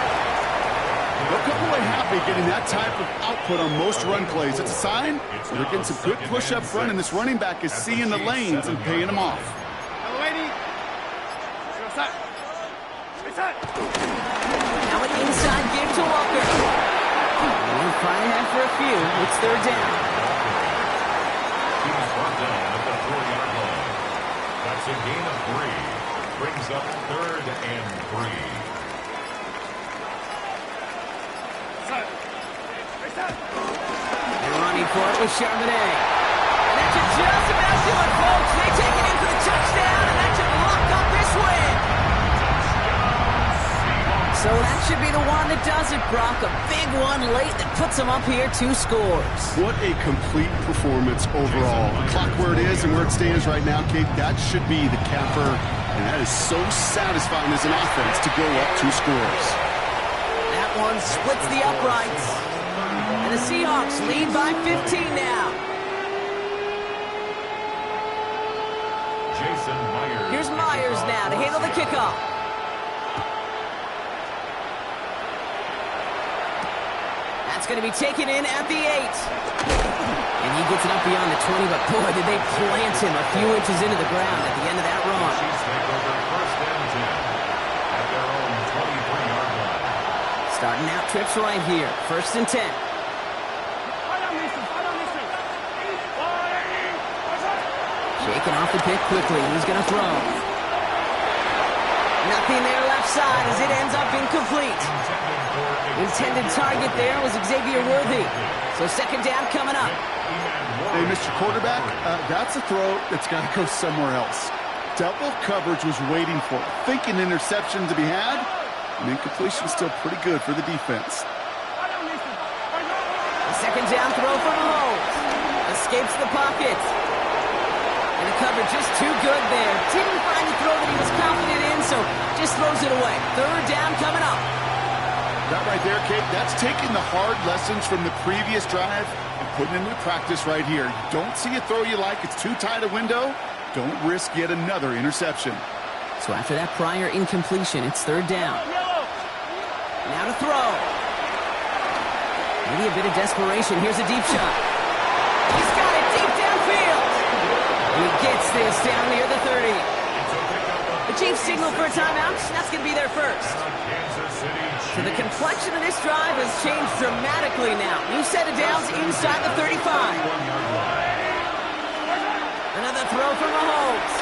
They'll come away happy getting that type of output on most run plays. It's a sign that they're getting some good push up front, and this running back is seeing the lanes and paying them off. Now an inside give to Walker. We'll probably have for a few. It's third down. He's brought down at the 4-yard line. That's a gain of 3. Brings up 3rd and 3. They're running for it with Charbonnet. And that should just about do it, folks. They take it in for the touchdown, and that should lock up this win. So that should be the one that does it, Brock. A big one late that puts them up here 2 scores. What a complete performance overall. Clock where it is and where it stands right now, Kate, that should be the capper. And that is so satisfying as an offense to go up 2 scores. That one splits the uprights. And the Seahawks lead by 15 now. Jason Myers. Here's Myers now to handle the kickoff. That's going to be taken in at the 8. And he gets it up beyond the 20, but boy, did they plant him a few inches into the ground at the end of that run. Chiefs take over 1st and 10 at their own 23-yard line. Starting out trips right here. 1st and 10. Shaking off the pick quickly. He's going to throw. Nothing there left side as it ends up incomplete. Intended target there was Xavier Worthy. So 2nd down coming up. Hey, Mr. Quarterback, that's a throw that's got to go somewhere else. Double coverage was waiting for it. Thinking interception to be had. And incompletion still pretty good for the defense. The 2nd down throw for Mahomes. Escapes the pocket. And the coverage just too good there. Didn't find the throw that he was confident in, so just throws it away. 3rd down coming up. That right there, Kate, that's taking the hard lessons from the previous drive and putting them into practice right here. You don't see a throw you like, it's too tight a window, don't risk yet another interception. So after that prior incompletion, it's 3rd down. Now to throw. Maybe a bit of desperation. Here's a deep shot. He's got it deep downfield. He gets this down near the 30. The Chiefs signal for a timeout. That's going to be their first. So the complexion of this drive has changed dramatically now. New set of downs inside the 35. Another throw from Mahomes.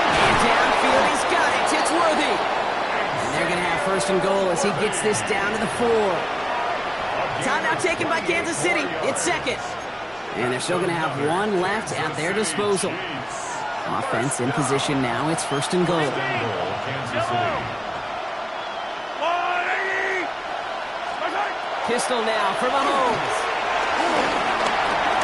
And downfield, he's got it. It's Worthy. And they're going to have 1st and goal as he gets this down to the 4. Timeout taken by Kansas City. It's 2nd. And they're still going to have 1 left at their disposal. Offense in position now. It's 1st and goal. Kansas City. Pistol now for Mahomes.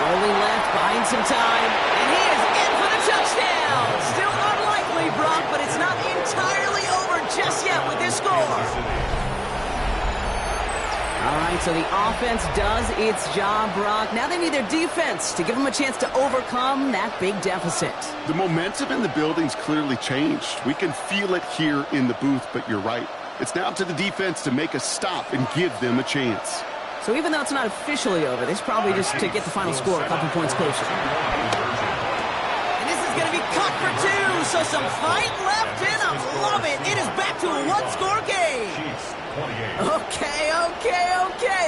Rolling left, buying some time. And he is in for the touchdown. Still unlikely, Brock, but it's not entirely over just yet with this score. All right, so the offense does its job, Brock. Now they need their defense to give them a chance to overcome that big deficit. The momentum in the building's clearly changed. We can feel it here in the booth, but you're right. It's now up to the defense to make a stop and give them a chance. So even though it's not officially over, this is probably just to get the final score a couple points closer. And this is going to be cut for 2, so some fight left in them. Love it. It is back to a 1-score game. Okay.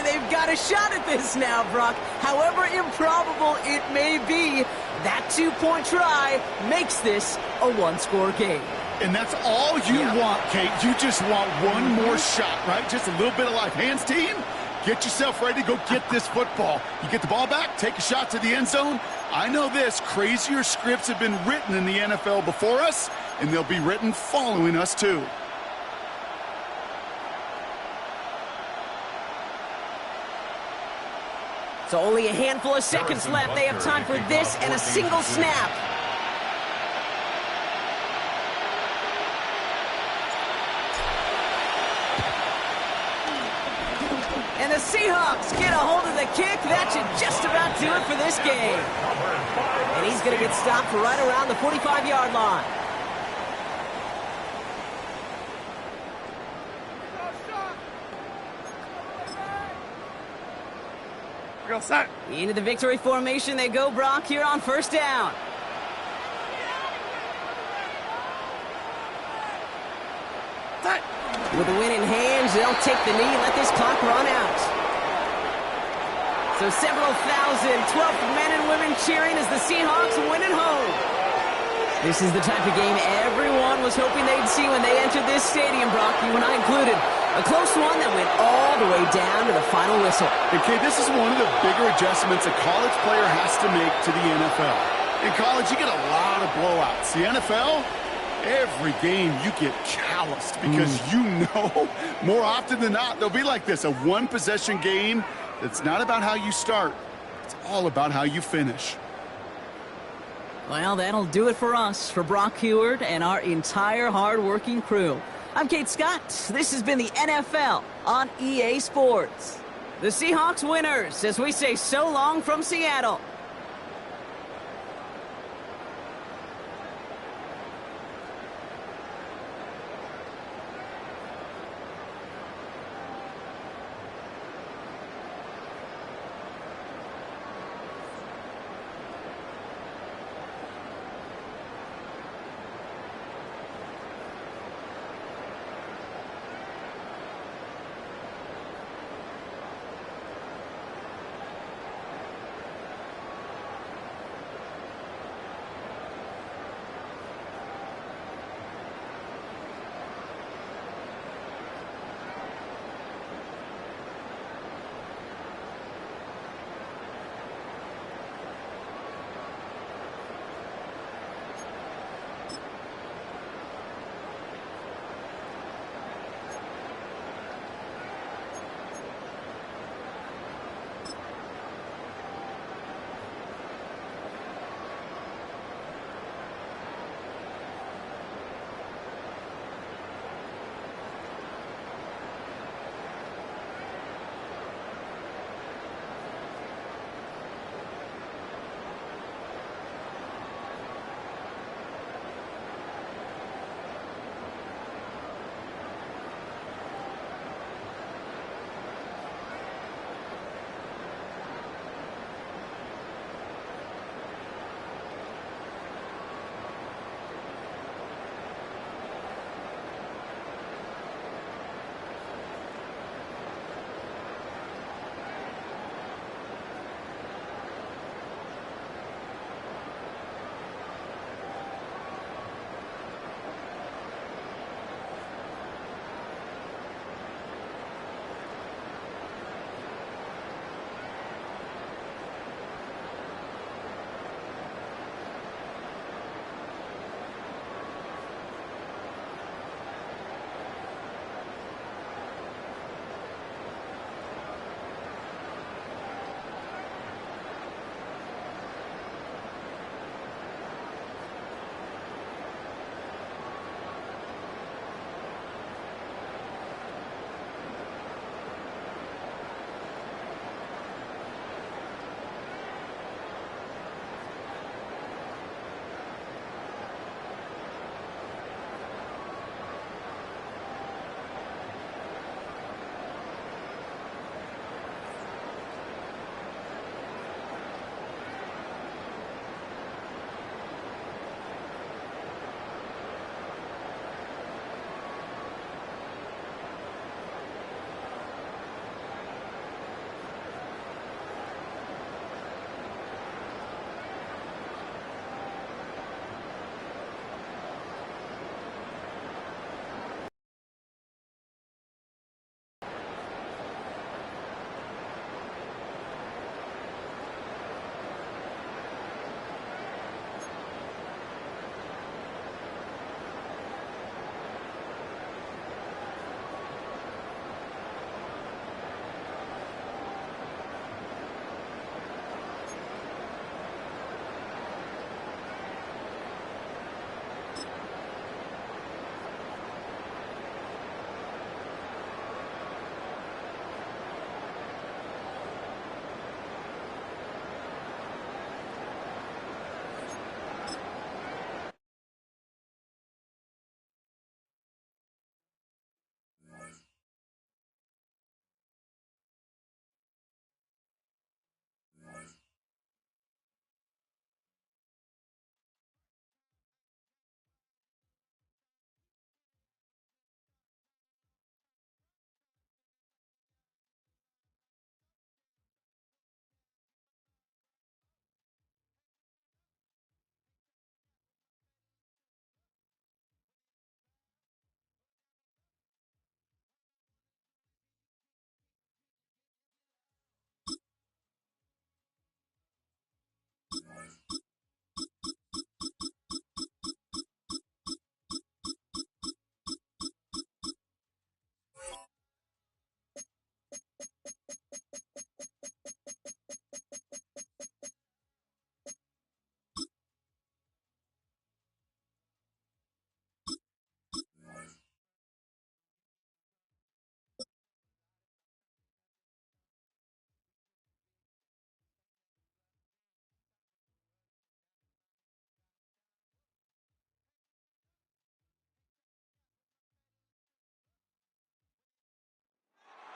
They've got a shot at this now, Brock. However improbable it may be, that 2-point try makes this a 1-score game. And that's all you want, Kate. You just want one more shot, right? Just a little bit of life. Hands, team, get yourself ready to go get this football. You get the ball back, take a shot to the end zone. I know this. Crazier scripts have been written in the NFL before us, and they'll be written following us, too. So only a handful of seconds left. They have time for this and a single snap. And the Seahawks get a hold of the kick. That should just about do it for this game. And he's going to get stopped right around the 45-yard line. Into the victory formation they go, Brock, here on 1st down. With the win in hand, they'll take the knee and let this clock run out. So several thousand 12th men and women cheering as the Seahawks win at home. This is the type of game everyone was hoping they'd see when they entered this stadium, Brock, you and I included. A close one that went all the way down to the final whistle. And, Kay, this is one of the bigger adjustments a college player has to make to the NFL. In college, you get a lot of blowouts. The NFL, every game you get calloused because you know more often than not they'll be like this, a one-possession game that's not about how you start. It's all about how you finish. Well, that'll do it for us, for Brock Heward and our entire hard-working crew. I'm Kate Scott. This has been the NFL on EA Sports. The Seahawks winners as we say so long from Seattle.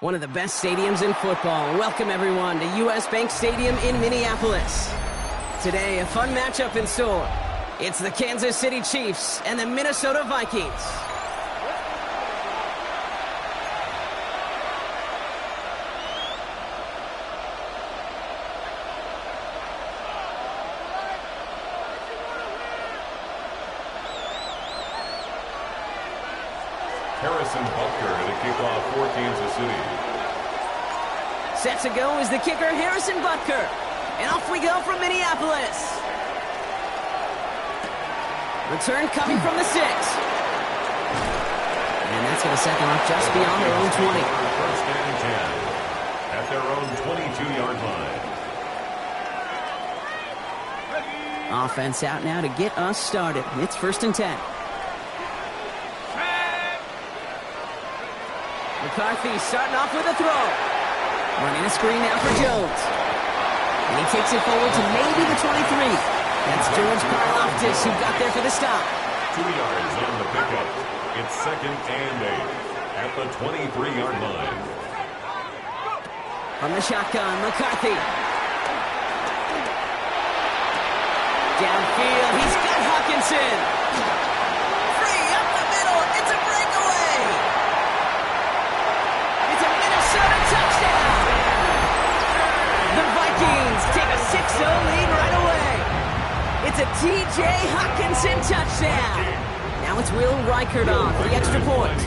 One of the best stadiums in football. Welcome, everyone, to U.S. Bank Stadium in Minneapolis. Today, a fun matchup in store. It's the Kansas City Chiefs and the Minnesota Vikings. Harrison Butker to kick off for Kansas City. Set to go is the kicker, Harrison Butker. And off we go from Minneapolis. Return coming from the 6. And that's going to set them up just beyond their own 20. First and 10 at their own 22-yard line. Offense out now to get us started. It's first and 10. McCarthy starting off with a throw. Running a screen now for Jones. And he takes it forward to maybe the 23. That's George Karlaftis who got there for the stop. 2 yards on the pickup. It's second and 8 at the 23-yard line. From the shotgun, McCarthy. Downfield, he's got Hawkinson. Free up the middle, it's a breakaway. It's a Minnesota touchdown. The Vikings take a 6-0 lead right away. It's a T.J. Hawkinson touchdown. Now it's Will Reichert on for the extra point.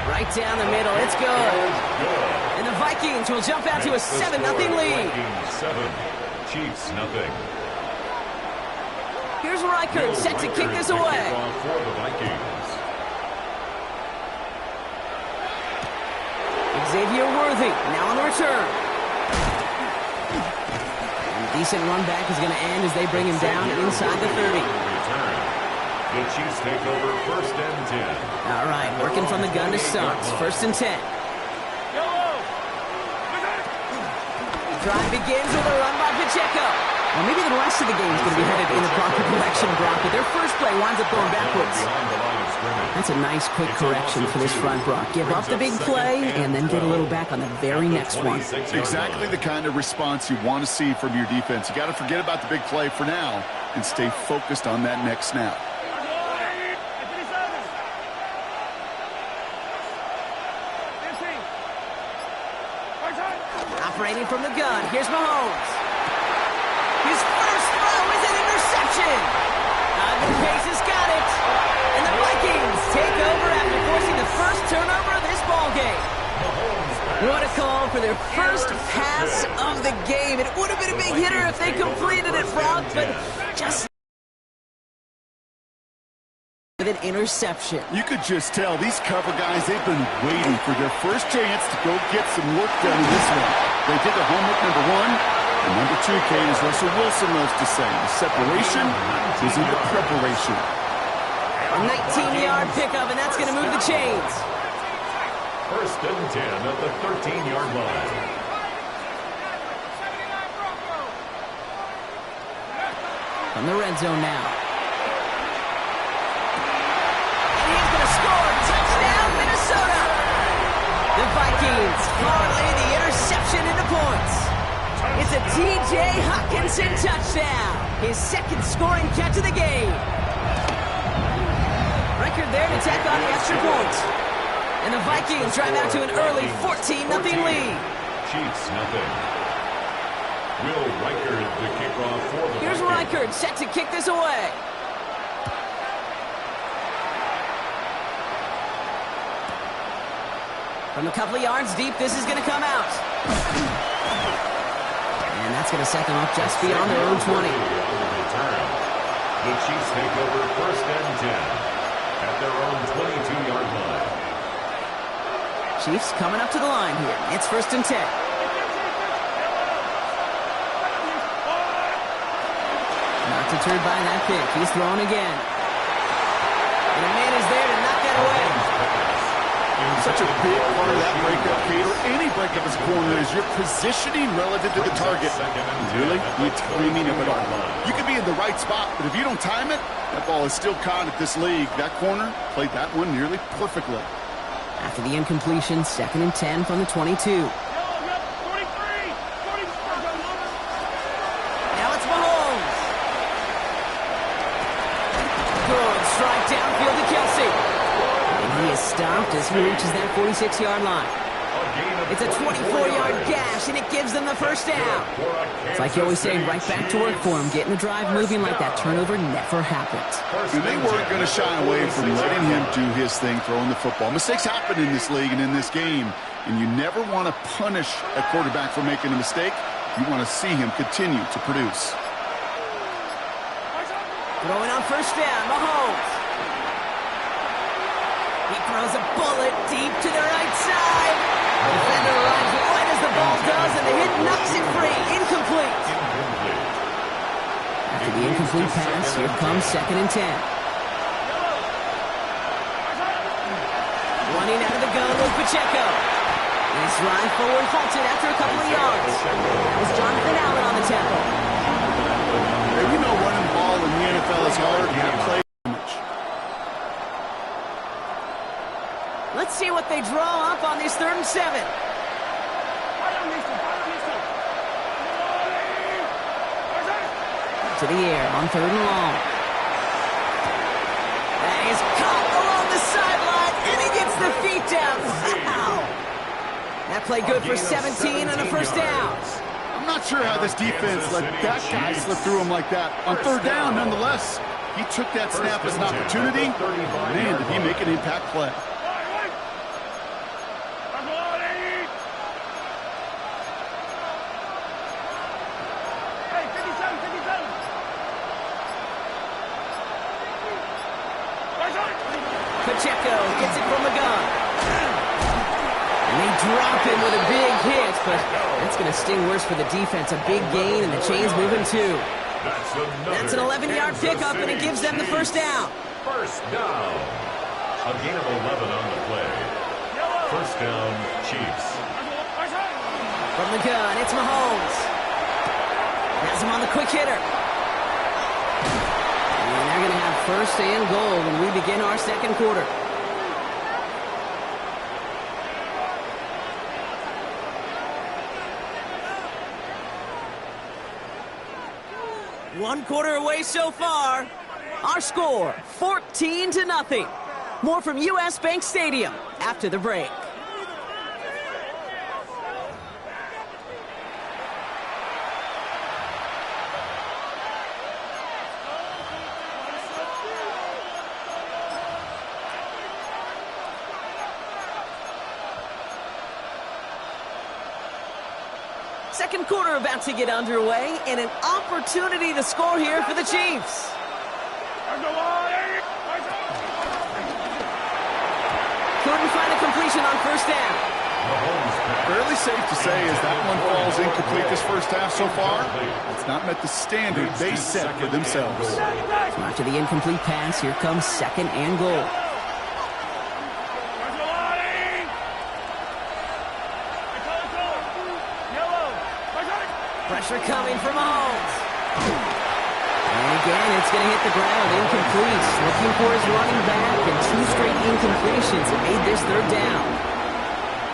Right down the middle, it's good. And the Vikings will jump out to a 7-0 lead. Vikings 7, Chiefs nothing. Here's Reichert set to kick this away. For the Vikings. Xavier Worthy now on the return. And a decent run back is going to end as they bring him down inside the 30. Return. The Chiefs take over first and 10. All right, working from the gun to start. First and 10. Drive begins with a run by Pacheco. Well, maybe the rest of the game is going to be headed in the proper direction, Brock, but their first play winds up going backwards. That's a nice, quick correction for this front, Brock. Give up the big play and then get a little back on the very next one. Exactly the kind of response you want to see from your defense. You got to forget about the big play for now and stay focused on that next snap. Operating from the gun, here's Mahomes. His first throw is an interception. Ivan Pace has got it. And the Vikings take over after forcing the first turnover of this ballgame. What a call for their first pass of the game. It would have been a big hitter if they completed it, Brock, but just with an interception. You could just tell these cover guys, they've been waiting for their first chance to go get some work done in this one. They did their homework, number one. And number two, Kane, as Russell Wilson loves to say, the separation is in the preparation. A 19-yard pickup, and that's going to move the chains. First and 10 at the 13-yard line. From the red zone now. And he's going to score. Touchdown, Minnesota. The Vikings parlay the interception into points. It's a T.J. Hawkinson touchdown. His second scoring catch of the game. Record there to tack on the extra point. And the Vikings drive out to an early 14-0 lead. Chiefs nothing. Will Reichert the kickoff for the Here's Vikings. Reichert set to kick this away. From a couple of yards deep, this is going to come out. And that's going to set them up just beyond their own 20. The Chiefs take over first and 10 at their own 22-yard line. Chiefs coming up to the line here. It's first and 10. Not deterred by that pick. He's throwing again. And a man is there to knock that away. Such a big part of that breakup, Kate, or any breakup as a corner, is your positioning relative to the target. Really, the timing of it all. You can be in the right spot, but if you don't time it, that ball is still caught at this league. That corner played that one nearly perfectly. After the incompletion, 2nd and 10 from the 22. Now it's Mahomes. Good strike downfield to Kelsey. And he is stopped as he reaches that 46-yard line. It's a 24-yard gash, and it gives them the first down. It's like you always say, right back to work for him. Getting the drive moving like that turnover never happened. They weren't going to shy away from letting him do his thing, throwing the football. Mistakes happen in this league and in this game, and you never want to punish a quarterback for making a mistake. You want to see him continue to produce. Throwing on first down, Mahomes. He throws a bullet deep to the right side. The defender arrives right as the ball does, and the hit knocks it free. Incomplete. After the incomplete pass, here comes 2nd and 10. Running out of the gun with Pacheco. Nice ride forward, halted after a couple of yards. That was Jonathan Allen on the tackle. Hey, we know running the ball in the NFL is hard. You have to play much. Let's see what they draw up on this 3rd and 7. To the air on 3rd and long. And he's caught along the sideline, and he gets the feet down. Wow! That play good for 17 and a first down. I'm not sure how this defense let that guy slip through him like that. On 3rd down, nonetheless, he took that snap as an opportunity. Man, did he make an impact play. Pacheco gets it from the gun. And they drop him with a big hit, but that's going to sting worse for the defense. A big gain, and the chain's moving too. That's an 11-yard pickup, and it gives them the first down. First down. A gain of 11 on the play. First down, Chiefs. From the gun, it's Mahomes. Has him on the quick hitter. And they're going to have 1st and goal when we begin our 2nd quarter. One quarter away so far. Our score, 14-0. More from U.S. Bank Stadium after the break. Second quarter about to get underway, and an opportunity to score here for the Chiefs. Couldn't find a completion on first down. Fairly safe to say as that one falls incomplete this first half so far. It's not met the standard they set for themselves. So after the incomplete pass, here comes 2nd and goal. Pressure coming from Mahomes. And again, it's going to hit the ground. Incomplete. Looking for his running back, and 2 straight incompletions have made this 3rd down.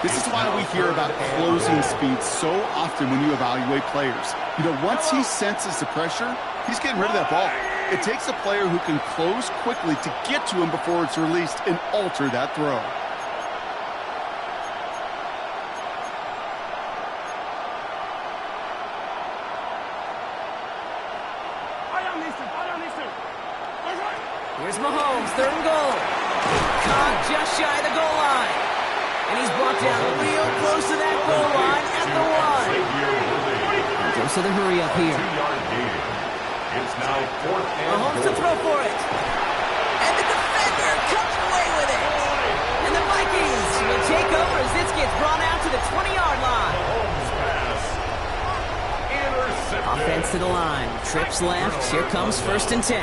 This is why we hear about closing speed so often when you evaluate players. You know, once he senses the pressure, he's getting rid of that ball. It takes a player who can close quickly to get to him before it's released and alter that throw. Here's Mahomes, 3rd and goal. Caught just shy of the goal line. And he's brought down real close to that goal line at the 1. Goes to the hurry up here. It's now 4th and Mahomes to throw for it. And the defender comes away with it. And the Vikings will take over as this gets brought out to the 20-yard line. Offense to the line. Trips left. Here comes 1st and 10.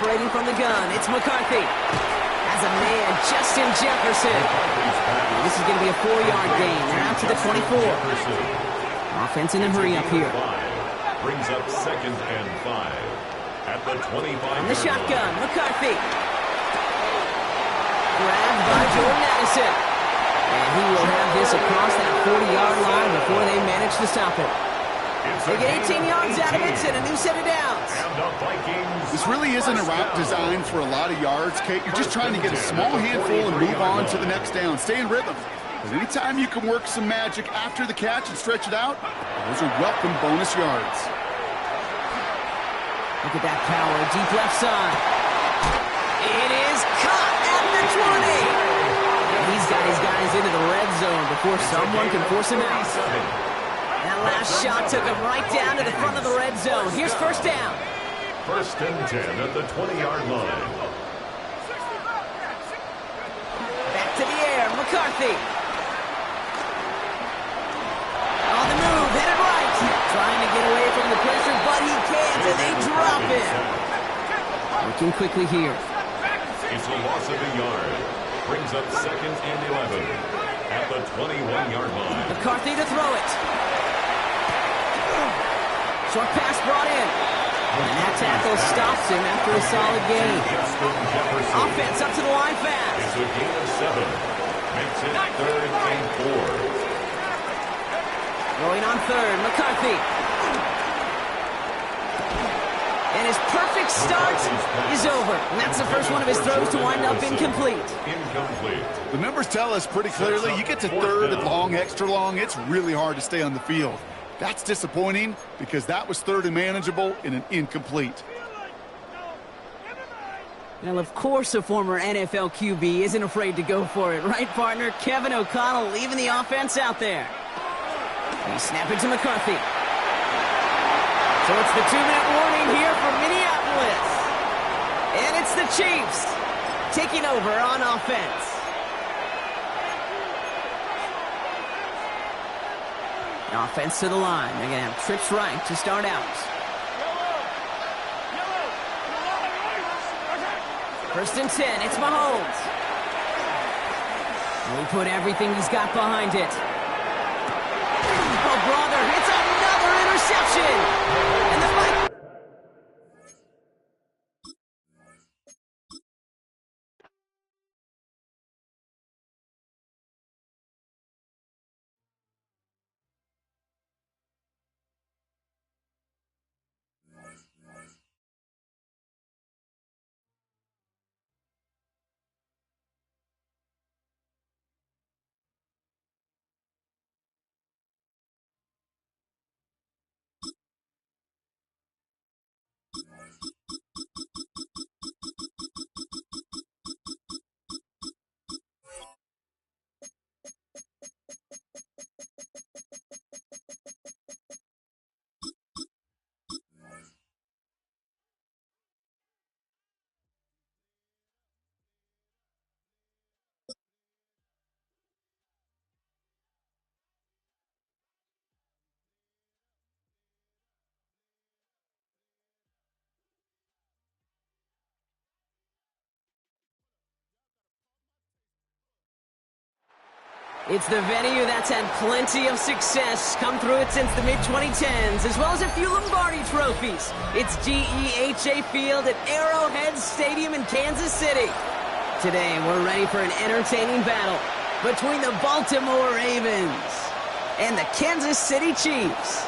Operating from the gun, it's McCarthy. Has a man, Justin Jefferson. This is going to be a 4-yard gain. They're out to the 24. Offense in a hurry up here. Brings up 2nd and 5. At the 25. And the shotgun, McCarthy. Grabbed by Jordan Addison. And he will have this across that 40-yard line before they manage to stop it. They get 18 yards out of it and a new set of downs. This really isn't a route designed for a lot of yards, Kate. You're just trying to get a small handful and move on to the next down. Stay in rhythm. But anytime you can work some magic after the catch and stretch it out, those are welcome bonus yards. Look at that power, deep left side. It is caught at the 20. And he's got his guys into the red zone before someone can force him out. That last shot took him right down to the front of the red zone. Here's first down. 1st and 10 at the 20-yard line. Back to the air, McCarthy. On the move, headed right. Trying to get away from the pressure, but he can't, and they drop him. Looking quickly here. It's a loss of a yard. Brings up 2nd and 11 at the 21-yard line. McCarthy to throw it. Short pass brought in. And that tackle stops him after a solid gain. Offense up to the line fast. It's a gain of 7. Makes it 3rd and 4. Going on 3rd, McCarthy. And his perfect start is over. And that's the first one of his throws to wind up incomplete. Incomplete. The numbers tell us pretty clearly, you get to 3rd and long, extra long, it's really hard to stay on the field. That's disappointing because that was 3rd and manageable in an incomplete. Well, of course a former NFL QB isn't afraid to go for it, right, partner? Kevin O'Connell leaving the offense out there. He's snapping to McCarthy. So it's the 2-minute warning here for Minneapolis. And it's the Chiefs taking over on offense. Offense to the line. They're going to have trips right to start out. 1st and 10. It's Mahomes. We put everything he's got behind it. Oh, brother. It's another interception. And the fight. It's the venue that's had plenty of success come through it since the mid-2010s, as well as a few Lombardi trophies. It's GEHA Field at Arrowhead Stadium in Kansas City. Today, we're ready for an entertaining battle between the Baltimore Ravens and the Kansas City Chiefs.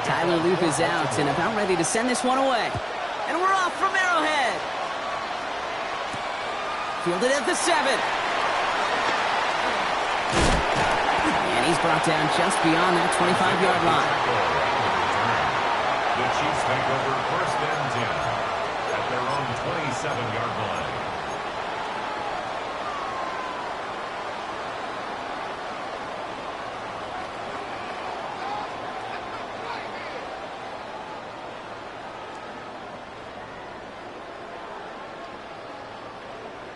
Tyler Loop is out and about ready to send this one away. And we're off from Arrowhead. Fielded at the 7. And he's brought down just beyond that 25-yard line. The Chiefs take over 1st and 10 at their own 27-yard line.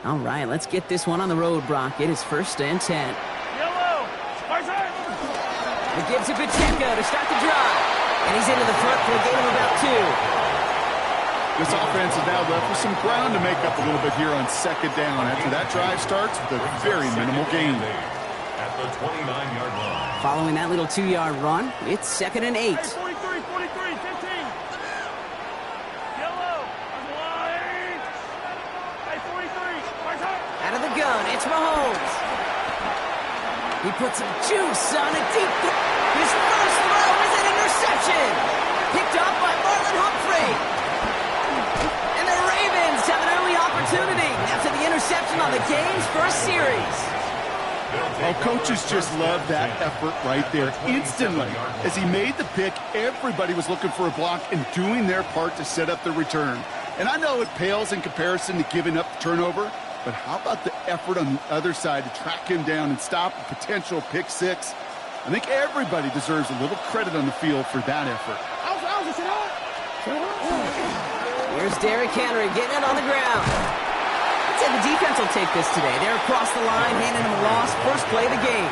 All right, let's get this one on the road, Brock. It is 1st and 10. It gives it Pacheco to start the drive. And he's into the front for a gain of about 2. This offense is now left with some ground to make up a little bit here on 2nd down. After that drive starts with a very minimal gain. At the 29-yard line. Following that little 2-yard run, it's 2nd and 8. He puts some juice on a deep throw. His first throw is an interception. Picked up by Marlon Humphrey. And the Ravens have an early opportunity after the interception on the game's first series. Oh, coaches just love that effort right there. Instantly, as he made the pick, everybody was looking for a block and doing their part to set up the return. And I know it pales in comparison to giving up the turnover, but how about the effort on the other side to track him down and stop a potential pick six? I think everybody deserves a little credit on the field for that effort. Here's Derrick Henry getting it on the ground. I'd say the defense will take this today. They're across the line, handing him a loss. First play of the game.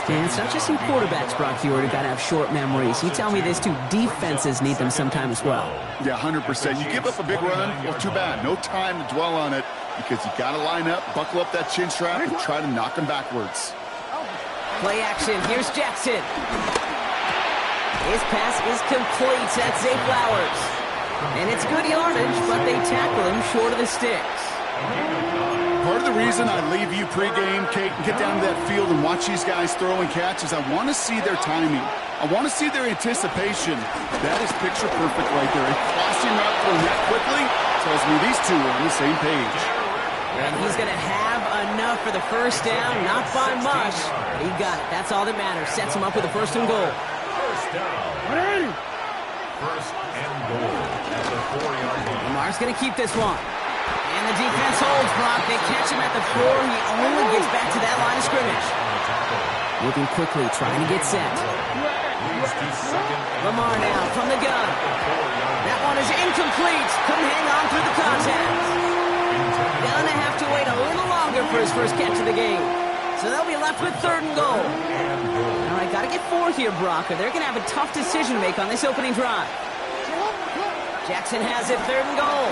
And it's not just some quarterbacks, Brock Huard, who got to have short memories. You tell me this too, defenses need them sometime as well. Yeah, 100%. You give up a big run, well, too bad. No time to dwell on it because you got to line up, buckle up that chin strap, and try to knock him backwards. Play action. Here's Jackson. His pass is complete. That's Zay Flowers. And it's good yardage, but they tackle him short of the sticks. Part of the reason I leave you pregame, Kate, and get down to that field and watch these guys throw and catch is I want to see their timing. I want to see their anticipation. That is picture perfect right there. A crossing route throwing that quickly tells me these two are on the same page. And he's going to have enough for the first down, not by much. But he got it. That's all that matters. Sets him up with a first and goal. First down. First and goal at the 4-yard line. Lamar's going to keep this one. And the defense holds, Brock. They catch him at the 4. He only gets back to that line of scrimmage. Moving quickly, trying to get set. Lamar now from the gun. That one is incomplete. Couldn't hang on through the contact. Gonna have to wait a little longer for his first catch of the game. So they'll be left with third and goal. All right, got to get 4 here, Brock, or they're going to have a tough decision to make on this opening drive. Jackson has it, third and goal.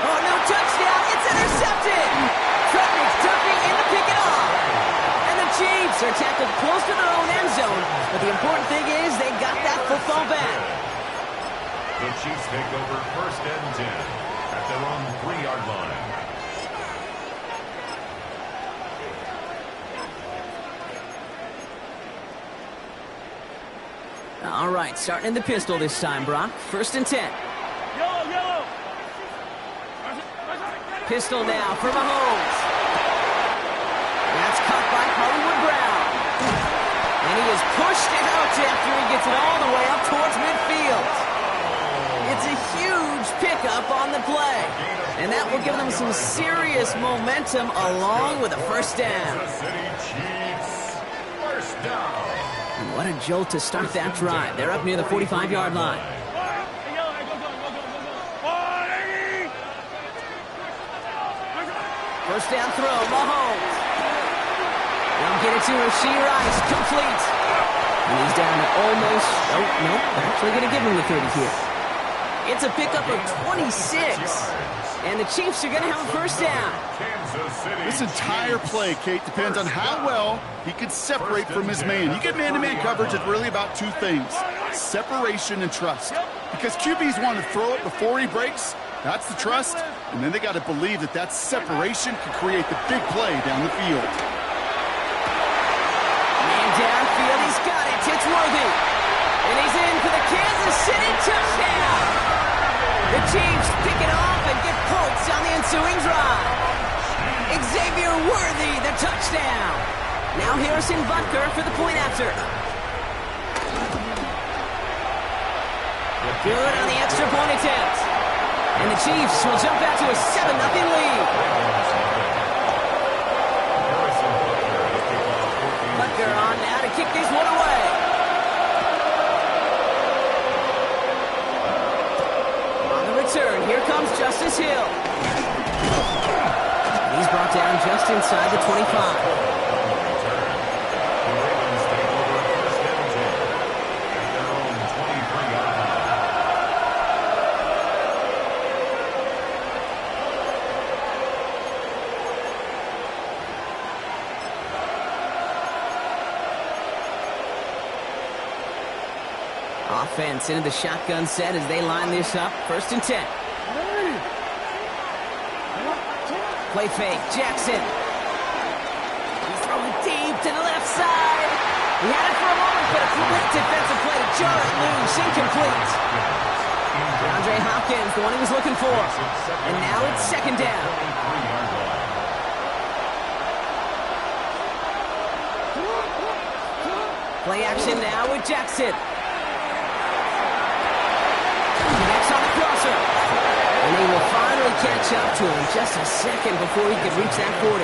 Oh, no touchdown. It's intercepted. Trutnick's tucking in to pick it off. And the Chiefs are tackled close to their own end zone. But the important thing is they got that football back. The Chiefs take over first and 10 at their own 3-yard line. All right, starting in the pistol this time, Brock. First and 10. Yellow. Pistol now for Mahomes. That's caught by Hollywood Brown. And he is pushed out after he gets it all the way up towards midfield. It's a huge pickup on the play. And that will give them some serious momentum along with a first down. Chiefs, first down. And what a jolt to start that drive. They're up near the 45-yard line. First down throw, Mahomes. They'll get it to Rashee Rice, complete. And he's down to almost, oh, no, they're actually going to give him the 30 here. It's a pickup of 26. And the Chiefs are going to have a first down. This entire play, Kate, depends on how well he can separate from his man. You get man-to-man coverage, it's really about 2 things, separation and trust. Because QBs want to throw it before he breaks, that's the trust, and then they got to believe that that separation can create the big play down the field. Man downfield, he's got it, it's Worthy. And he's in for the Kansas City touchdown. The Chiefs pick it off and get points on the ensuing drive. Xavier Worthy, the touchdown. Now Harrison Butker for the point after. Good on the extra point attempt. And the Chiefs will jump out to a 7-0 lead. Butker on now to kick this one away. On the return, here comes Justice Hill. He's brought down just inside the 25. Offense into the shotgun set as they line this up. First and 10. Play fake. Jackson. He had it for a moment, but a quick defensive play to jar it loose. Incomplete. DeAndre Hopkins, the one he was looking for. And now it's second down. Play action now with Jackson. Connects on the crosser. And they will finally catch up to him just a second before he could reach that 40.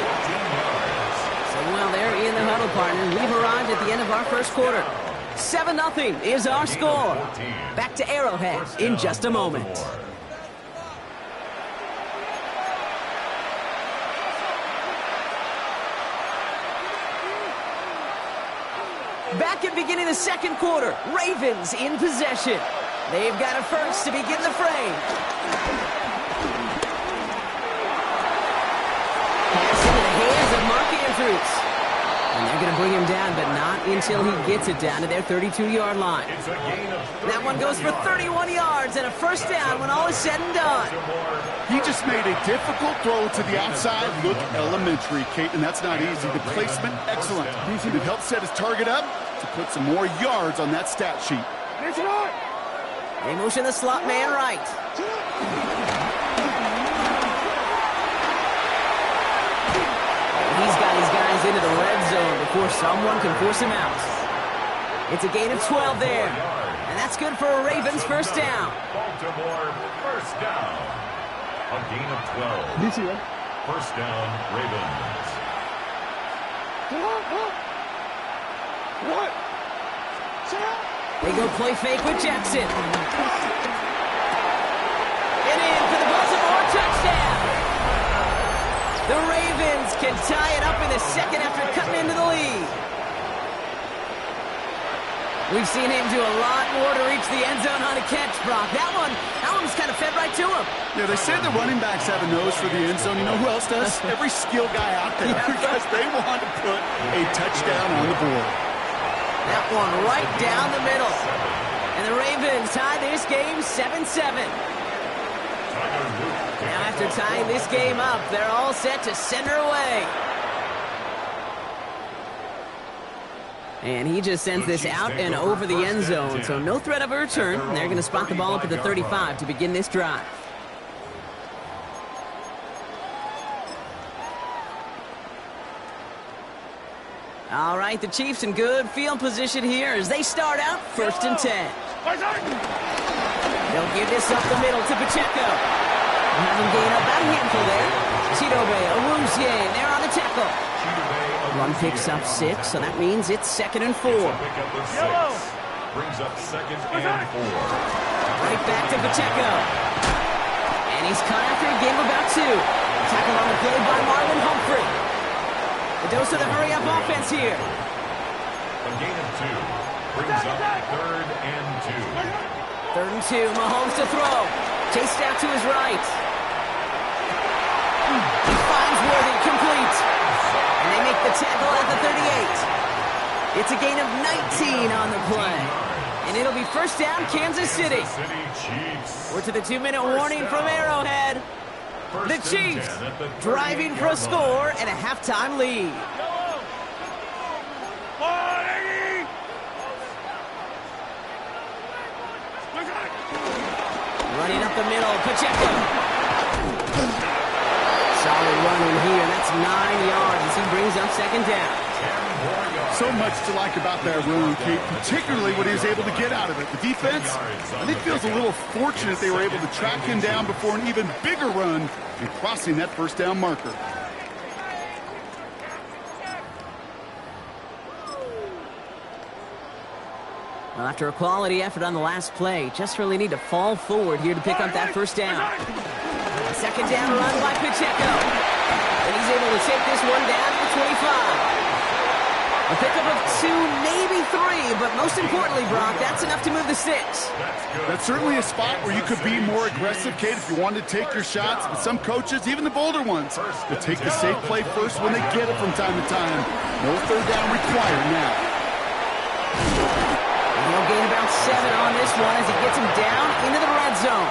So, well, they're in the huddle, partner. We've arrived at the end of our first quarter. 7-0 is our score. Back to Arrowhead in just a moment. Back at beginning of the second quarter, Ravens in possession. They've got it first to begin the frame. Pass into the hands of Mark Andrews. And they're going to bring him down, but not until he gets it down to their 32-yard line. That one goes for 31 yards and a first down when all is said and done. He just made a difficult throw to the outside. Look elementary, Kate, and that's not easy. The placement, excellent. It helped set his target up to put some more yards on that stat sheet. They motion the slot man right. He's got his guys into the red zone before someone can force him out. It's a gain of 12 there. And that's good for a Ravens first down. Baltimore first down. A gain of 12. First down, Ravens. What? They go play fake with Jackson. And in for the Baltimore touchdown. The Ravens can tie it up in the second after cutting into the lead. We've seen him do a lot more to reach the end zone on a catch, Brock. That one's kind of fed right to him. Yeah, they say the running backs have a nose for the end zone. You know who else does? Every skill guy out there, because they want to put a touchdown on the board. That one right down the middle. And the Ravens tie this game 7-7. Now after tying this game up, they're all set to send her away. And he just sends this out and over the end zone, so no threat of a return. They're going to spot the ball up at the 35 to begin this drive. All right, the Chiefs in good field position here as they start out 1st and 10. They'll give this up the middle to Pacheco. Have him gain up about a handful there. Chidobe, Awuzie, they're on the tackle. Run picks up 6, so that means it's 2nd and 4. Brings up 2nd and 4. Right back to Pacheco. And he's cut after a game of about 2. Tackle on the play by Marlon Humphrey. The dose of the hurry-up offense here. A gain of 2. Brings up 3rd and 2. 3rd and 2. Mahomes to throw. Chased out to his right. He finds Worthy, complete. And they make the tackle at the 38. It's a gain of 19 on the play. And it'll be first down, Kansas City. We're to the 2-minute warning from Arrowhead. The Chiefs driving for a score and a halftime lead. Running up the middle, Pacheco. Solid running here. That's 9 yards as he brings up 2nd down. So much to like about that run, Kate, particularly what he was able to get out of it. The defense, I think, feels a little fortunate they were able to track him down before an even bigger run and crossing that first down marker. Well, after a quality effort on the last play, just really need to fall forward here to pick up that first down. A 2nd down run by Pacheco. And he's able to take this one down to the 25. A pickup of 2, maybe 3, but most importantly, Brock, that's enough to move the sticks. That's certainly a spot where you could be more aggressive, Kate, if you wanted to take your shots. But some coaches, even the bolder ones, will take the safe play first when they get it from time to time. No 3rd down required now. He'll gain about 7 on this one as he gets him down into the red zone.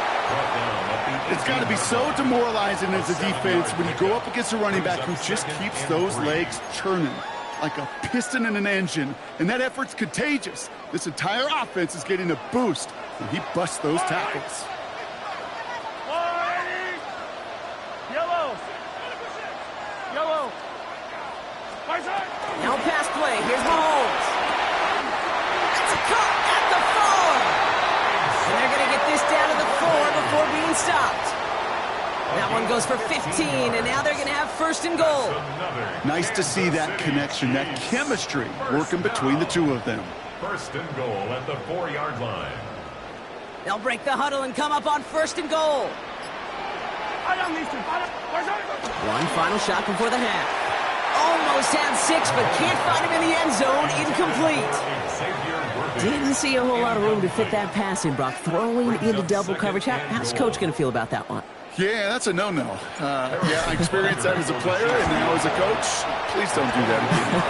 It's got to be so demoralizing as a defense when you go up against a running back who just keeps those legs churning. like a piston in an engine, and that effort's contagious. This entire offense is getting a boost, and he busts those tackles. Yellow. Yellow. Now pass play. Here's Mahomes. That's a cut at the 4. And they're going to get this down to the 4 before being stopped. That one goes for 15, and now they're going to have first and goal. Nice to see that connection, that chemistry working between the two of them. First and goal at the 4-yard line. They'll break the huddle and come up on first and goal. One final shot before the half. Almost had 6, but can't find him in the end zone. Incomplete. Didn't see a whole lot of room to fit that pass in, Brock. Throwing into double coverage. How's Coach going to feel about that one? Yeah, that's a no-no. Yeah, I experienced that as a player, and now as a coach, please don't do that again.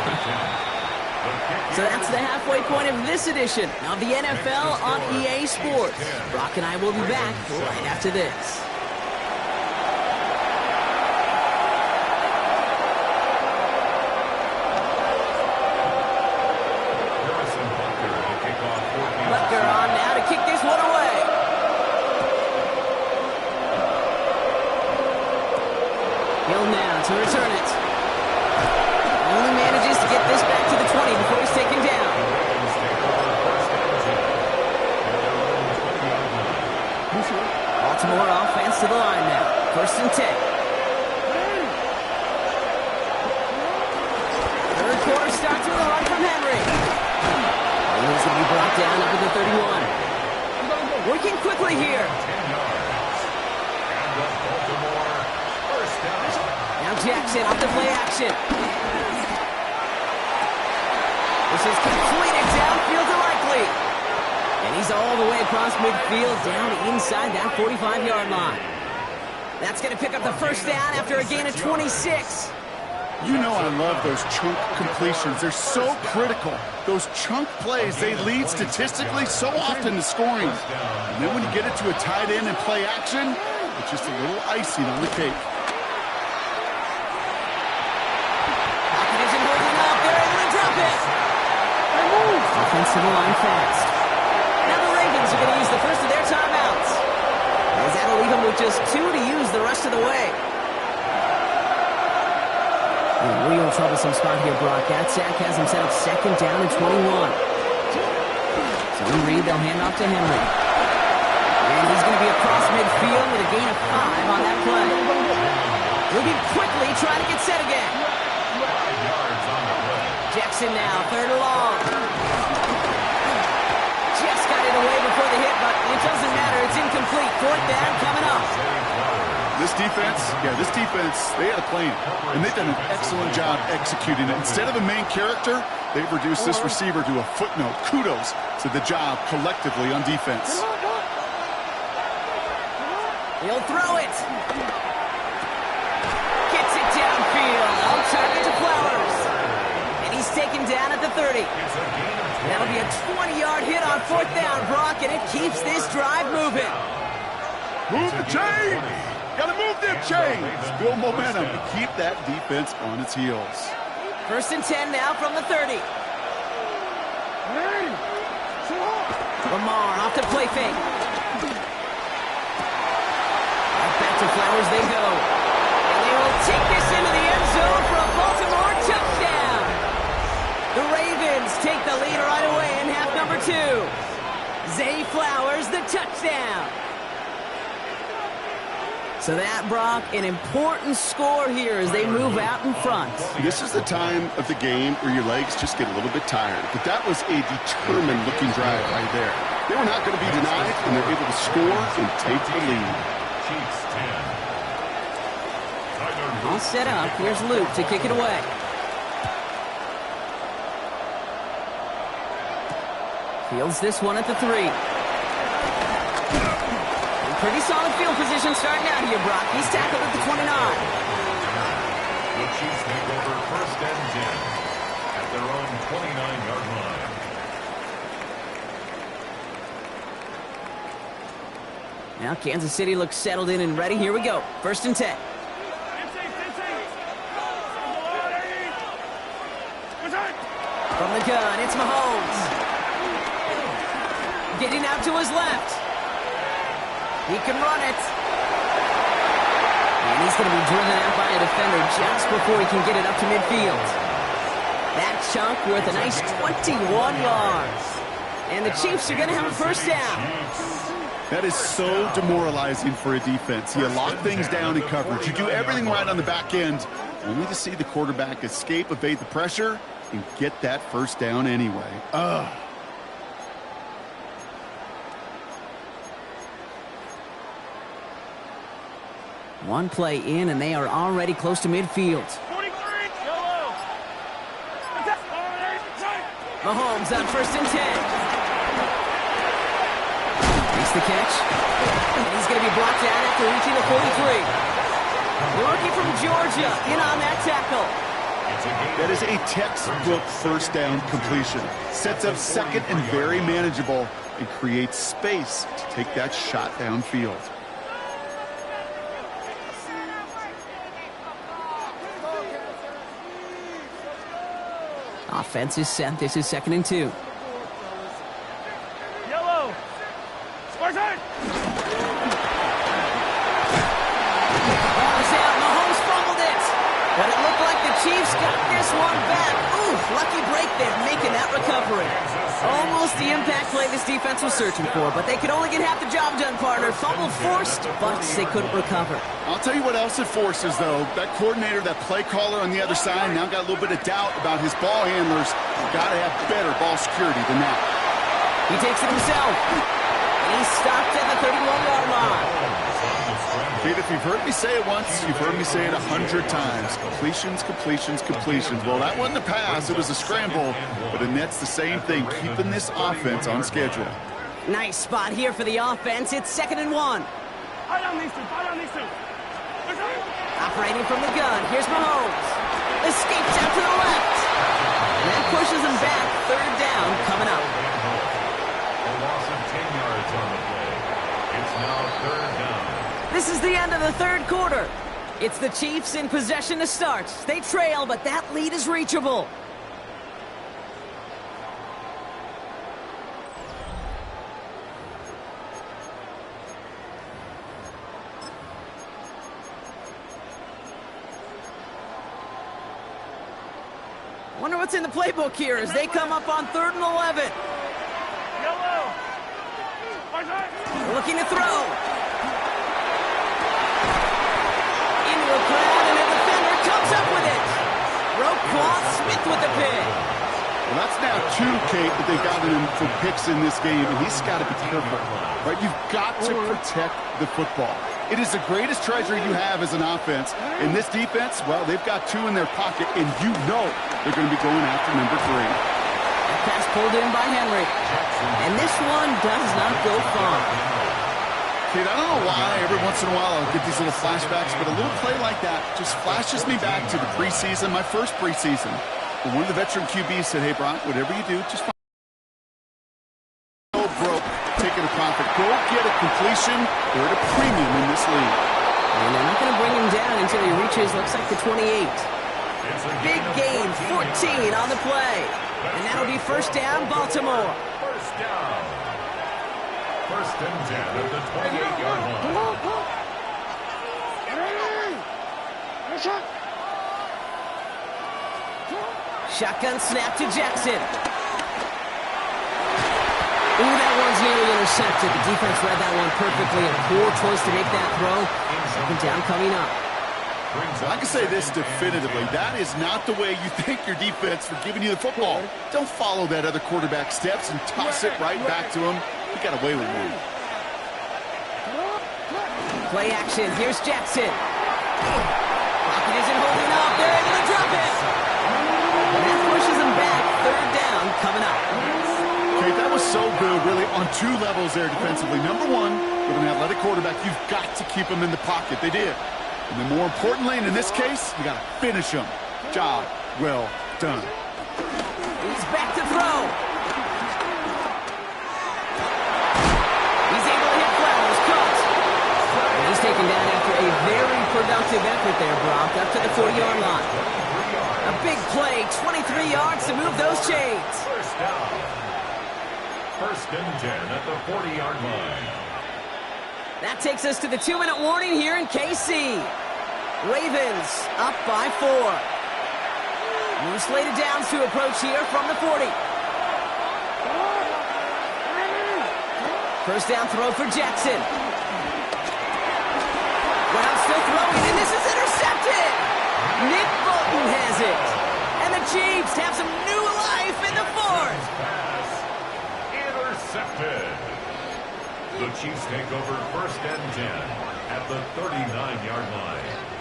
So that's the halfway point of this edition of the NFL on EA Sports. Brock and I will be back right after this. Butker on now to kick this one away. Hill now to return it. Only manages to get this back to the 20 before he's taken down. Baltimore offense to the line now. First and 10. Third quarter starts with a run from Henry. He's going to be brought down up to the 31. Working quickly here. Now Jackson off the play action. This is completed downfield to Likely. And he's all the way across midfield down inside that 45-yard line. That's going to pick up the first down after a gain of 26. You know I love those chunk completions. They're so critical. Those chunk plays, they lead statistically so often to scoring. And then when you get it to a tight end and play action, it's just a little icing on the cake. Pocket isn't holding up. They're able to drop it. Offensive line fast. Now the Ravens are going to use the first of their timeouts. As that'll leave them with just 2 to use the rest of the way. Real troublesome spot here, Brock. That sack has him set up second down and 21. So in Reed, they'll hand off to Henry. And he's going to be across midfield with a gain of 5 on that play. Moving quickly, trying to get set again. Jackson now, third and long. Just got it away before the hit, but it doesn't matter. It's incomplete. Fourth down coming up. This defense, they had a plan, and they've done an excellent job executing it. Instead of a main character, they've reduced this receiver to a footnote. Kudos to the job collectively on defense. He'll throw it. Gets it downfield. On target to Flowers. And he's taken down at the 30. That'll be a 20-yard hit on fourth down, Brock, and it keeps this drive moving. Move the chains! Gotta move them chains! Build momentum to keep that defense on its heels. First and 10 now from the 30. Lamar off to play fake. Right back to Flowers they go. And they will take this into the end zone for a Baltimore touchdown. The Ravens take the lead right away in half number 2. Zay Flowers, the touchdown. So that, Brock, an important score here as they move out in front. This is the time of the game where your legs just get a little bit tired. But that was a determined-looking drive right there. They were not going to be denied, and they're able to score and take the lead. All set up. Here's Luke to kick it away. Fields this one at the 3. Pretty solid field position starting out here, Brock. He's tackled at the 29. The Chiefs take over first and 10 at their own 29-yard line. Now Kansas City looks settled in and ready. Here we go. First and 10. From the gun, it's Mahomes. Getting out to his left. He can run it. And he's going to be driven out by a defender just before he can get it up to midfield. That chunk worth a nice 21 yards. And the Chiefs are going to have a first down. That is so demoralizing for a defense. You lock things down in coverage. You do everything right on the back end, only to see the quarterback escape, evade the pressure, and get that first down anyway. Ugh. One play in, and they are already close to midfield. 43, yellow. Mahomes on 1st and 10. Makes the catch. And he's going to be brought down after reaching the 43. The rookie from Georgia in on that tackle. That is a textbook first down completion. Sets up second and very manageable and creates space to take that shot downfield. Offense is set. This is 2nd and 2. Yellow. Spartan. Ball is out. Mahomes fumbled it. But it looked like the Chiefs got this one back. Ooh, lucky break there, making that recovery. Almost the impact play this defense was searching for, but they could only get half the job done, partner. Fumble forced, but they couldn't recover. I'll tell you what else it forces, though. That coordinator, that play caller on the other side, now got a little bit of doubt about his ball handlers. Got to have better ball security than that. He takes it himself. And he's stopped at the 31-yard line. Kid, if you've heard me say it once, you've heard me say it 100 times. Completions, completions, completions. Well, that wasn't a pass. It was a scramble. But it nets the same thing, keeping this offense on schedule. Nice spot here for the offense. It's 2nd and 1. Fight on these two. Fight on these two. Operating from the gun. Here's Mahomes. Escapes out to the left. And that pushes him back. 3rd down coming up. A loss of 10 yards on the play. It's now 3rd down. This is the end of the 3rd quarter. It's the Chiefs in possession to start. They trail, but that lead is reachable. Wonder what's in the playbook here as they come up on 3rd and 11. Yellow. Spartan. Looking to throw. Into a crowd, and a defender comes up with it. Roquan Smith with the pick. Well, that's now 2, Kate, that they got him for picks in this game, and he's got to be careful. Right? You've got to protect the football. It is the greatest treasure you have as an offense. In this defense, well, they've got 2 in their pocket, and you know they're going to be going after number 3. That pass pulled in by Henry. And this one does not go far. Kate, I don't know why every once in a while I'll get these little flashbacks, but a little play like that just flashes me back to the preseason, my first preseason. And one of the veteran QBs said, hey, Brock, whatever you do, just find broke, taking a profit. Go get a completion. They're at a premium in this league. And they're not going to bring him down until he reaches, looks like the 28. Big gain, 14 on the play. And that'll be 1st down, Baltimore. 1st down. 1st and 10 at the 28-yard line. Shotgun snap to Jackson. Ooh, that one's nearly intercepted. The defense read that one perfectly. A poor choice to make that throw. 2nd down coming up. I can say this definitively. That is not the way you thank your defense for giving you the football. Don't follow that other quarterback steps and toss it right back to him. He got away with one. Play action. Here's Jackson. Pocket isn't holding up. They're able to drop it. And that pushes him back. 3rd down coming up. Okay, that was so good, really, on 2 levels there defensively. Number 1, with an athletic quarterback, you've got to keep him in the pocket. They did. And then more importantly, and in this case, you got to finish him. Job well done. He's back to throw. He's able to hit Flowers. Caught. And he's taken down after a very productive effort there, Brock, up to the 40-yard line. A big play, 23 yards to move those chains. First down. First and 10 at the 40-yard line. That takes us to the 2-minute warning here in KC. Ravens up by 4. New slated downs to approach here from the 40. First down throw for Jackson. Brown still throwing, and this is intercepted. Nick Bolton has it. And the Chiefs have some new life in the fourth. Pass intercepted. The Chiefs take over first and 10 at the 39-yard line.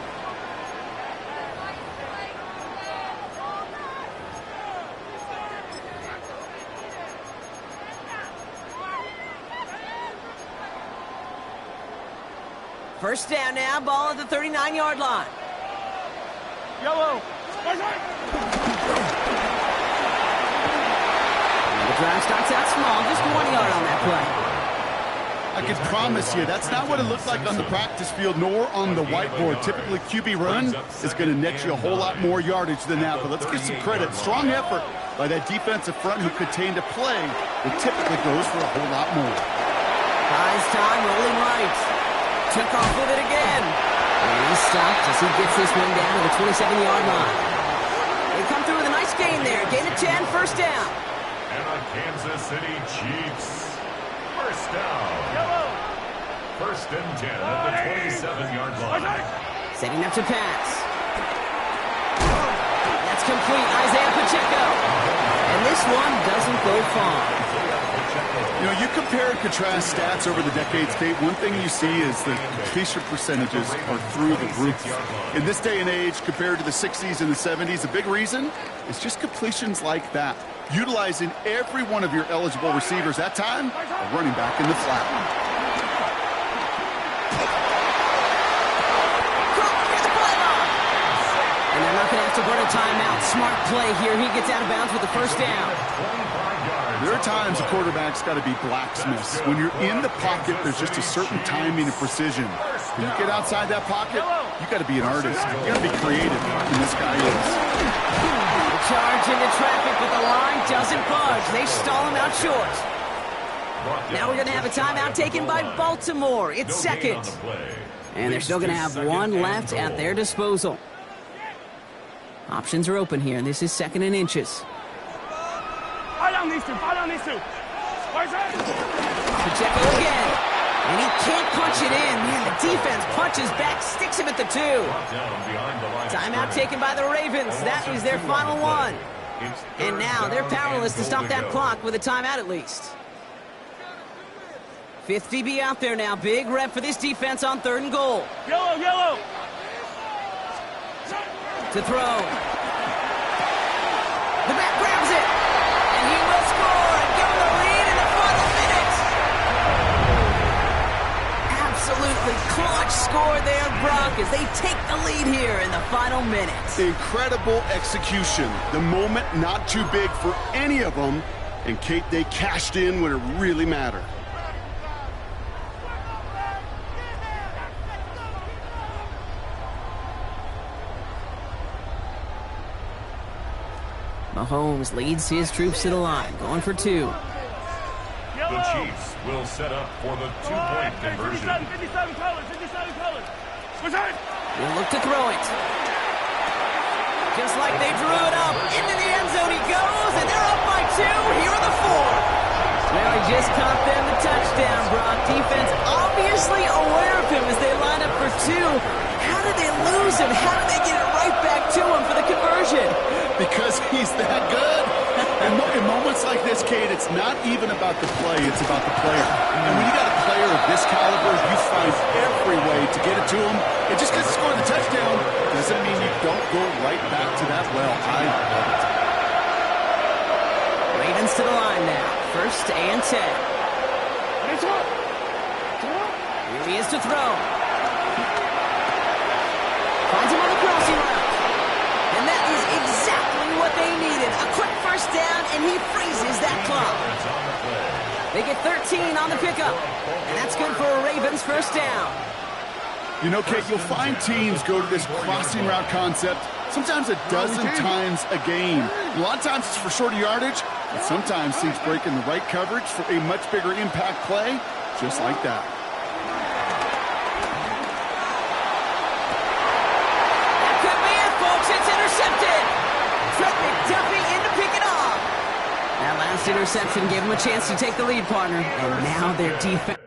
First down now, ball at the 39-yard line. Yellow. The drive starts out small, just 1 yard on that play. I can promise you, that's not what it looks like on the practice field nor on the whiteboard. Typically, QB run is going to net you a whole lot more yardage than that. But let's give some credit. Strong effort by that defensive front who contained a play that typically goes for a whole lot more. Buys time, rolling right. Took off with it again. And he stopped as he gets this one down to the 27-yard line. They come through with a nice gain there. Gain of 10, first down. And the Kansas City Chiefs. First down. Yellow. First and 10 at the 27-yard line. Setting up to pass. That's complete. Isaiah Pacheco. And this one doesn't go far. You know, you compare and contrast stats over the decades, Kate. One thing you see is the completion percentages are through the roof. In this day and age, compared to the 60s and the 70s, a big reason is just completions like that. Utilizing every one of your eligible receivers. That time, a running back in the flat. And they're not going to have to burn a timeout. Smart play here. He gets out of bounds with the first down. There are times a quarterback's got to be blacksmiths. When you're in the pocket, there's just a certain timing and precision. When you get outside that pocket, you got to be an artist. You got to be creative, and this guy is. The charge into traffic, but the line doesn't budge. They stall him out short. Now we're going to have a timeout taken by Baltimore. It's second. And they're still going to have one left at their disposal. Options are open here, and this is second and inches. Fire on these two. Fire on these two. Pacheco again. And he can't punch it in. Man, the defense punches back, sticks him at the 2. Timeout taken by the Ravens. That is their final one. And now they're powerless to stop that clock with a timeout at least. 5th DB out there now. Big rep for this defense on 3rd and goal. Yellow, yellow. To throw. The back grabs it. And he will score and give him the lead in the final minute. Absolutely clutch score there, Brock, as they take the lead here in the final minute. Incredible execution. The moment not too big for any of them. And Kate, they cashed in when it really mattered. Mahomes leads his troops to the line, going for 2. The Chiefs will set up for the two-point conversion. 57 colors, 57 colors. He'll look to throw it. Just like they drew it up. Into the end zone he goes, and they're up by 2. Here are the 4. Well, he just caught them the touchdown, Brock. Defense obviously aware of him as they line up for 2. How did they lose him? How did they get it right back to him for the conversion? Because he's that good. And in moments like this, Kate, it's not even about the play, it's about the player. And when you got a player of this caliber, you find every way to get it to him. And just because he scored the touchdown doesn't mean you don't go right back to that well. I love it. Ravens to the line now. 1st and 10. Here he is to throw. Finds him on the crossing route. And that is exactly what they needed. A quick first down, and he freezes that clock. They get 13 on the pickup. And that's good for a Ravens first down. You know, Kate, you'll find teams go to this crossing route concept sometimes a dozen times a game. A lot of times it's for shorter yardage, but sometimes teams break in the right coverage for a much bigger impact play, just like that. That could be it, folks. It's intercepted. Trent McDuffie in to pick it off. That last interception gave him a chance to take the lead, partner. And now their defense...